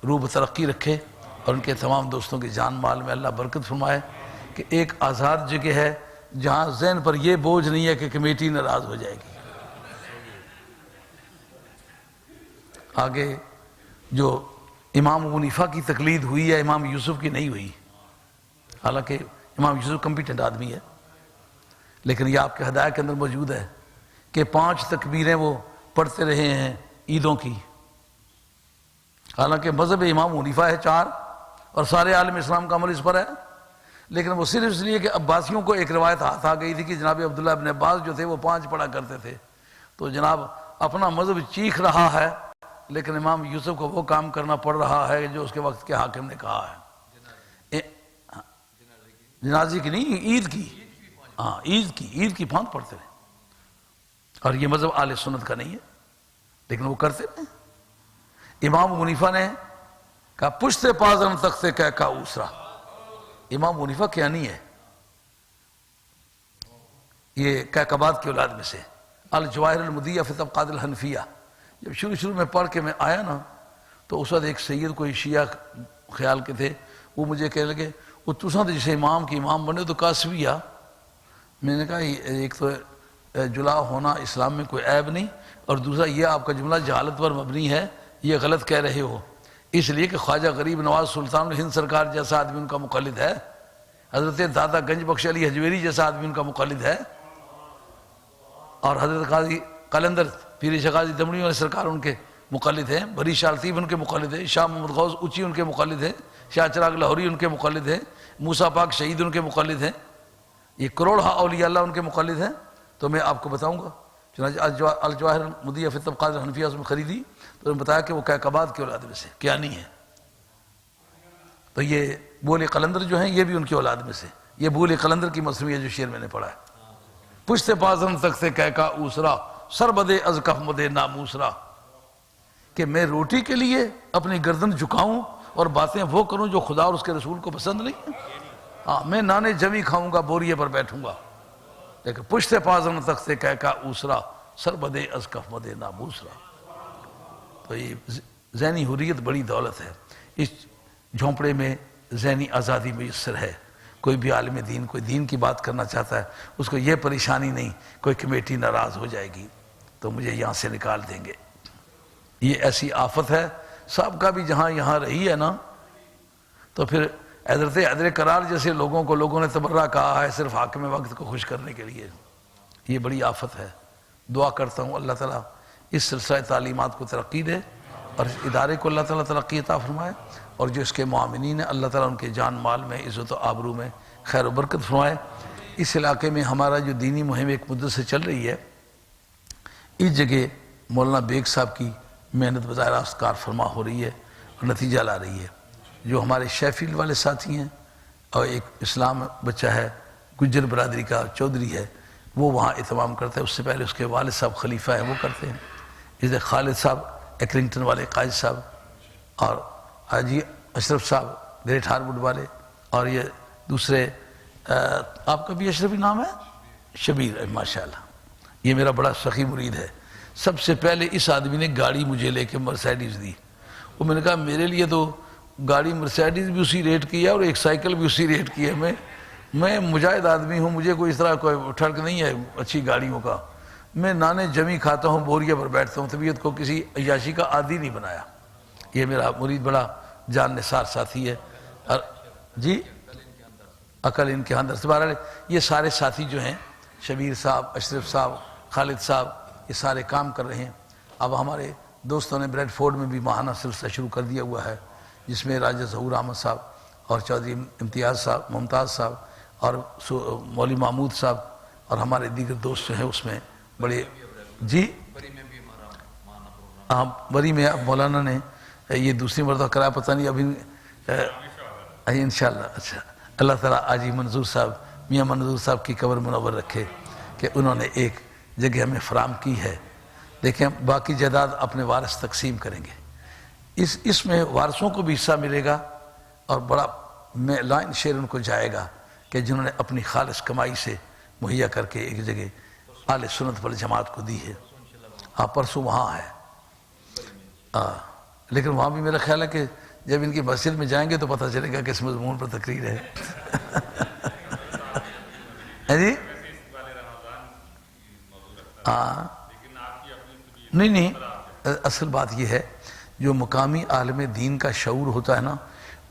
روح ترقی رکھے اور ان کے تمام دوستوں کی جان مال میں اللہ برکت فرمائے کہ ایک آزاد جگہ ہے جہاں ذہن پر یہ بوجھ نہیں ہے کہ کمیٹی ناراض ہو جائے گی آگے جو امام ابو حنیفہ کی تقلید ہوئی ہے امام یوسف کی نہیں ہوئی حالانکہ امام یوسف کمپیٹنٹ آدمی ہے لیکن یہ آپ کے ہدایت کے اندر موجود ہے کہ 5 تکبیریں وہ پڑھتے رہے ہیں عیدوں کی حالانکہ مذہب امام ابو حنیفہ ہے 4 اور سارے عالم اسلام کا عمل اس پر ہے لیکن وہ صرف اس لیے کہ عباسیوں کو ایک روایت ہاتھ آ گئی تھی کہ جناب عبداللہ ابن عباس جو تھے وہ 5 پڑھا کرتے تھے تو جناب اپنا مذہب چیخ رہا ہے لیکن امام یوسف کو وہ کام کرنا پڑ رہا ہے جو اس کے وقت کے حاکم نے کہا ہے جنازی کی نہیں عید کی ہاں عید کی 5 پڑھتے ہیں اور یہ مذہب اہل سنت کا نہیں ہے لیکن وہ کرتے ہیں امام ابو حنیفہ نے کہا پشت پازن تخت کہہ کا اوسرا امام ابو حنیفہ کیا نہیں ہے یہ کہکبات کی اولاد میں سے الجواہر المدیہ فی طبقات الحنفیہ جب شروع میں پڑھ کے میں آیا نا تو اس وقت ایک سید کوئی شیعہ خیال کے تھے وہ مجھے کہنے لگے وہ تساں جسے امام کی امام بنے تو کاسویہ میں نے کہا ایک تو جلا ہونا اسلام میں کوئی عیب نہیں اور دوسرا یہ آپ کا جملہ جہالت پر مبنی ہے یہ غلط کہہ رہے ہو اس لیے کہ خواجہ غریب نواز سلطان ہند سرکار جیسا آدمی ان کا مقلد ہے حضرت دادا گنج بخش علی حجویری جیسا آدمی ان کا مقلد ہے اور حضرت قاضی قلندر پیر شاہ قاضی دمڑی والے سرکار ان کے مقلد ہیں بری شاہ لطیف ان کے مقلد ہیں شاہ محمد غوث اچی ان کے مقلد ہیں شاہ چراغ لاہوری ان کے مقلد ہیں موسیٰ پاک شہید ان کے مقلد ہیں یہ کروڑہ اولیاء اللہ ان کے مقلد ہیں تو میں آپ کو بتاؤں گا چنانچہ الجواہر المدیہ فی طبقات الحنفیہ اس میں خریدی تو انہوں نے بتایا کہ وہ کہکبات کی اولاد میں سے کیا نہیں ہے تو یہ بول قلندر جو ہیں یہ بھی ان کی اولاد میں سے یہ بول قلندر کی مصنوعی ہے جو شعر میں نے پڑھا ہے پشت پازن تک سے کہہ کا اوسرا سر بدے از کف مدے ناموسرا کہ میں روٹی کے لیے اپنی گردن جھکاؤں اور باتیں وہ کروں جو خدا اور اس کے رسول کو پسند نہیں ہاں میں نانے جمی کھاؤں گا بوریے پر بیٹھوں گا لیکن پشت پازن تک سے کہہ کا اوسرا سر بدے از کف مدے ناموسرا تو یہ ذہنی حریت بڑی دولت ہے اس جھونپڑے میں ذہنی آزادی میسر ہے. کوئی بھی عالم دین کوئی دین کی بات کرنا چاہتا ہے، اس کو یہ پریشانی نہیں کوئی کمیٹی ناراض ہو جائے گی تو مجھے یہاں سے نکال دیں گے. یہ ایسی آفت ہے. صاحب کا بھی جہاں یہاں رہی ہے نا، تو پھر حضرت حیدر کرار جیسے لوگوں نے تبرہ کہا ہے صرف حاکم وقت کو خوش کرنے کے لیے. یہ بڑی آفت ہے. دعا کرتا ہوں اللہ تعالیٰ اس سلسلہ تعلیمات کو ترقی دے اور اس ادارے کو اللہ تعالیٰ ترقی عطا فرمائے، اور جو اس کے معاونین ہیں اللہ تعالیٰ ان کے جان مال میں عزت و آبرو میں خیر و برکت فرمائے. اس علاقے میں ہمارا جو دینی مہم ایک مدت سے چل رہی ہے، اس جگہ مولانا بیگ صاحب کی محنت بظاہر راست کار فرما ہو رہی ہے اور نتیجہ لا رہی ہے. جو ہمارے شیفیلڈ والے ساتھی ہیں اور ایک اسلام بچہ ہے گجر برادری کا چودھری ہے، وہ وہاں اہتمام کرتا ہے. اس سے پہلے اس کے والد صاحب خلیفہ ہیں، وہ کرتے ہیں. اس لیے خالد صاحب ایکلنگٹن والے قائد صاحب، اور حاجی اشرف صاحب گریٹ ہارورڈ والے، اور یہ دوسرے آپ کا بھی اشرفی نام ہے شبیر، ماشاءاللہ. یہ میرا بڑا سخی مرید ہے. سب سے پہلے اس آدمی نے گاڑی مجھے لے کے مرسیڈیز دی. وہ میں نے کہا میرے لیے تو گاڑی مرسیڈیز بھی اسی ریٹ کی ہے اور ایک سائیکل بھی اسی ریٹ کی ہے. میں مجاہد آدمی ہوں، مجھے کوئی اس طرح کوئی ٹھڑک نہیں ہے اچھی گاڑیوں کا. میں نانے جمی کھاتا ہوں، بوریا پر بیٹھتا ہوں، طبیعت کو کسی عیاشی کا عادی نہیں بنایا. یہ میرا مرید بڑا جان نثار ساتھی ہے. اور جی عقل ان کے اندر سے بہرحال یہ سارے ساتھی جو ہیں شبیر صاحب، اشرف صاحب، خالد صاحب، یہ سارے کام کر رہے ہیں. اب ہمارے دوستوں نے بریڈ فورڈ میں بھی ماہانہ سلسلہ شروع کر دیا ہوا ہے، جس میں راجہ ظہور احمد صاحب اور چودھری امتیاز صاحب، ممتاز صاحب اور مولوی محمود صاحب اور ہمارے دیگر دوست جو ہیں اس میں بڑے. جی ہاں بری میں اب مولانا نے یہ دوسری مرتبہ کرایا، پتہ نہیں ابھی انشاءاللہ. اچھا اللہ تعالیٰ آجی منظور صاحب، میاں منظور صاحب کی قبر منور رکھے کہ انہوں نے ایک جگہ ہمیں فراہم کی ہے. دیکھیں باقی جائیداد اپنے وارث تقسیم کریں گے، اس میں وارثوں کو بھی حصہ ملے گا اور بڑا لائن شیئر ان کو جائے گا کہ جنہوں نے اپنی خالص کمائی سے مہیا کر کے ایک جگہ اہل سنت والجماعت کو دی ہے. پرسوں وہاں ہے، لیکن وہاں بھی میرا خیال ہے کہ جب ان کی مسجد میں جائیں گے تو پتہ چلے گا کس مضمون پر تقریر ہے. جی ہاں نہیں اصل بات یہ ہے جو مقامی عالم دین کا شعور ہوتا ہے نا،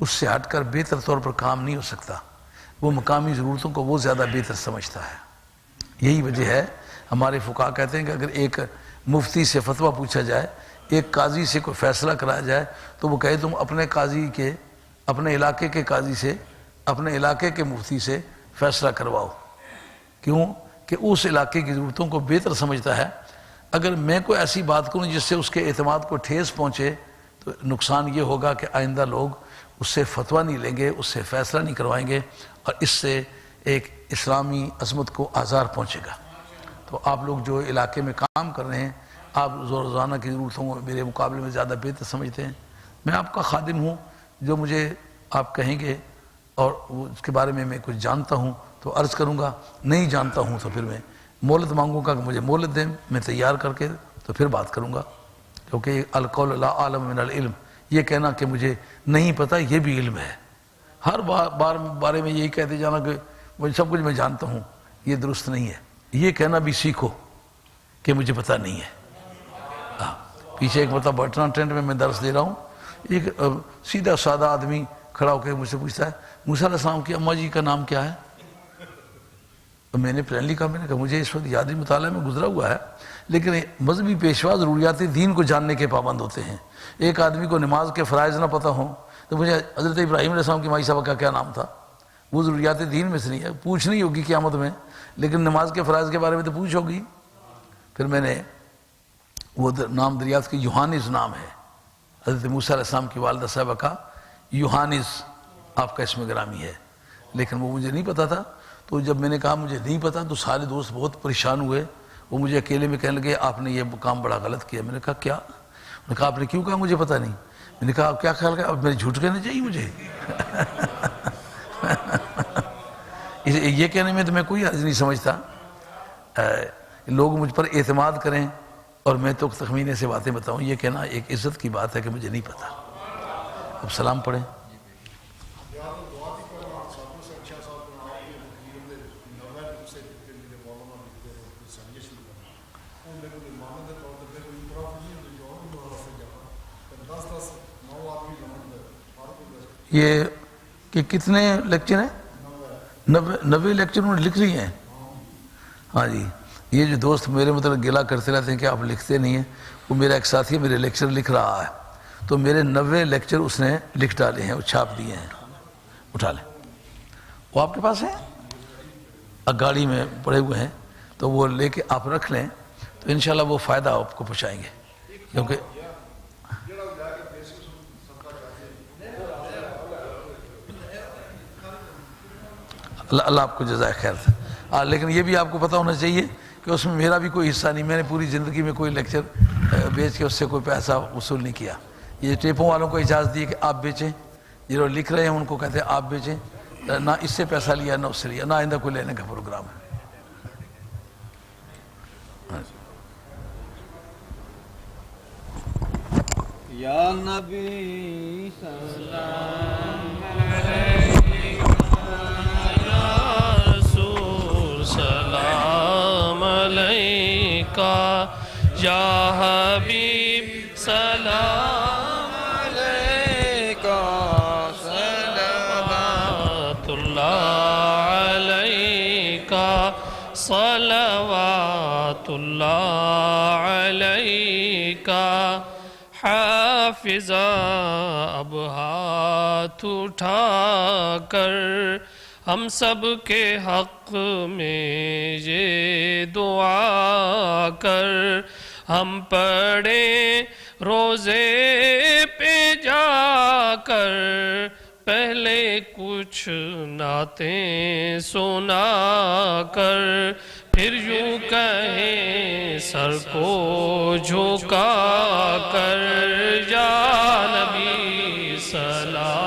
اس سے ہٹ کر بہتر طور پر کام نہیں ہو سکتا. وہ مقامی ضرورتوں کو وہ زیادہ بہتر سمجھتا ہے. یہی وجہ ہے ہمارے فقہا کہتے ہیں کہ اگر ایک مفتی سے فتویٰ پوچھا جائے، ایک قاضی سے کوئی فیصلہ کرایا جائے، تو وہ کہے تم اپنے قاضی کے، اپنے علاقے کے قاضی سے، اپنے علاقے کے مفتی سے فیصلہ کرواؤ. کیوں کہ اس علاقے کی ضرورتوں کو بہتر سمجھتا ہے. اگر میں کوئی ایسی بات کروں جس سے اس کے اعتماد کو ٹھیس پہنچے تو نقصان یہ ہوگا کہ آئندہ لوگ اس سے فتویٰ نہیں لیں گے، اس سے فیصلہ نہیں کروائیں گے، اور اس سے ایک اسلامی عظمت کو آزار پہنچے گا. تو آپ لوگ جو علاقے میں کام کر رہے ہیں، آپ روزانہ کی ضرورتوں کو میرے مقابلے میں زیادہ بہتر سمجھتے ہیں. میں آپ کا خادم ہوں، جو مجھے آپ کہیں گے اور اس کے بارے میں کچھ جانتا ہوں تو عرض کروں گا، نہیں جانتا ہوں تو پھر میں مہلت مانگوں گا کہ مجھے مہلت دیں، میں تیار کر کے تو پھر بات کروں گا. کیونکہ القول لا عالم من العلم، یہ کہنا کہ مجھے نہیں پتہ یہ بھی علم ہے. ہر بارے میں یہی کہتے جانا کہ مجھے سب کچھ میں جانتا ہوں، یہ درست نہیں ہے. یہ کہنا بھی سیکھو کہ مجھے پتہ نہیں ہے. پیچھے ایک مرتبہ بٹنا ٹرینڈ میں درس دے رہا ہوں، ایک سیدھا سادہ آدمی کھڑا ہو کے مجھ سے پوچھتا ہے موسیٰ علیہ السلام کی اماں جی کا نام کیا ہے؟ تو میں نے پلینلی کہا، میں نے کہا مجھے اس وقت یادی مطالعہ میں گزرا ہوا ہے، لیکن مذہبی پیشوا ضروریات دین کو جاننے کے پابند ہوتے ہیں. ایک آدمی کو نماز کے فرائض نہ پتہ ہوں تو مجھے حضرت ابراہیم علیہ السلام کی مائی صاحبہ کا کیا نام تھا، وہ ضروریات دین میں سے نہیں ہے. پوچھنی ہوگی قیامت میں، لیکن نماز کے فرائض کے بارے میں تو پوچھ ہوگی. پھر میں نے وہ نام دریافت کی، یوحانس نام ہے حضرت موسیٰ علیہ السلام کی والدہ صاحبہ کا. یوحانس آپ کا اسم گرامی ہے، لیکن وہ مجھے نہیں پتا تھا. تو جب میں نے کہا مجھے نہیں پتا تو سارے دوست بہت پریشان ہوئے. وہ مجھے اکیلے میں کہنے لگے آپ نے یہ کام بڑا غلط کیا. میں نے کہا کیا؟ انہوں نے کہا آپ نے کیوں کہا مجھے پتہ نہیں؟ میں نے کہا آپ کیا خیال کیا اب میرے جھوٹ کہنا چاہیے مجھے؟ یہ کہنے میں تو میں کوئی حرج نہیں سمجھتا. لوگ مجھ پر اعتماد کریں اور میں تو تخمینے سے باتیں بتاؤں، یہ کہنا ایک عزت کی بات ہے کہ مجھے نہیں پتا. اب سلام پڑھیں. یہ کہ کتنے لیکچر ہیں؟ 90 لیکچر انہوں نے لکھ لیے ہیں۔ ہاں جی، یہ جو دوست میرے مطلب گلا کرتے رہتے ہیں کہ آپ لکھتے نہیں ہیں، وہ میرا ایک ساتھی میرے لیکچر لکھ رہا ہے، تو میرے 90 لیکچر اس نے لکھ ڈالے ہیں اور چھاپ دیے ہیں، اٹھا لیں۔ وہ آپ کے پاس ہیں؟ گاڑی میں پڑے ہوئے ہیں، تو وہ لے کے آپ رکھ لیں، تو انشاءاللہ وہ فائدہ آپ کو پہنچائیں گے، کیونکہ اللہ آپ کو جزائے خیر تھا۔ لیکن یہ بھی آپ کو پتہ ہونا چاہیے کہ اس میں میرا بھی کوئی حصہ نہیں، میں نے پوری زندگی میں کوئی لیکچر بیچ کے اس سے کوئی پیسہ وصول نہیں کیا۔ یہ ٹیپوں والوں کو اجازت دی کہ آپ بیچیں، جو لکھ رہے ہیں ان کو کہتے ہیں آپ بیچیں، نہ اس سے پیسہ لیا نہ اس سے لیا، نہ آئندہ کوئی لینے کا پروگرام ہے۔ یا نبی سلام سلام علیکہ یا حبیب سلام علیکہ صلوات اللہ علیکہ صلوات اللہ علیکہ حافظہ۔ اب ہاتھ اٹھا کر ہم سب کے حق میں یہ دعا کر، ہم پڑھیں روزے پہ جا کر، پہلے کچھ نعتیں سنا کر، پھر یوں کہیں سر کو جھکا کر، یا نبی سلام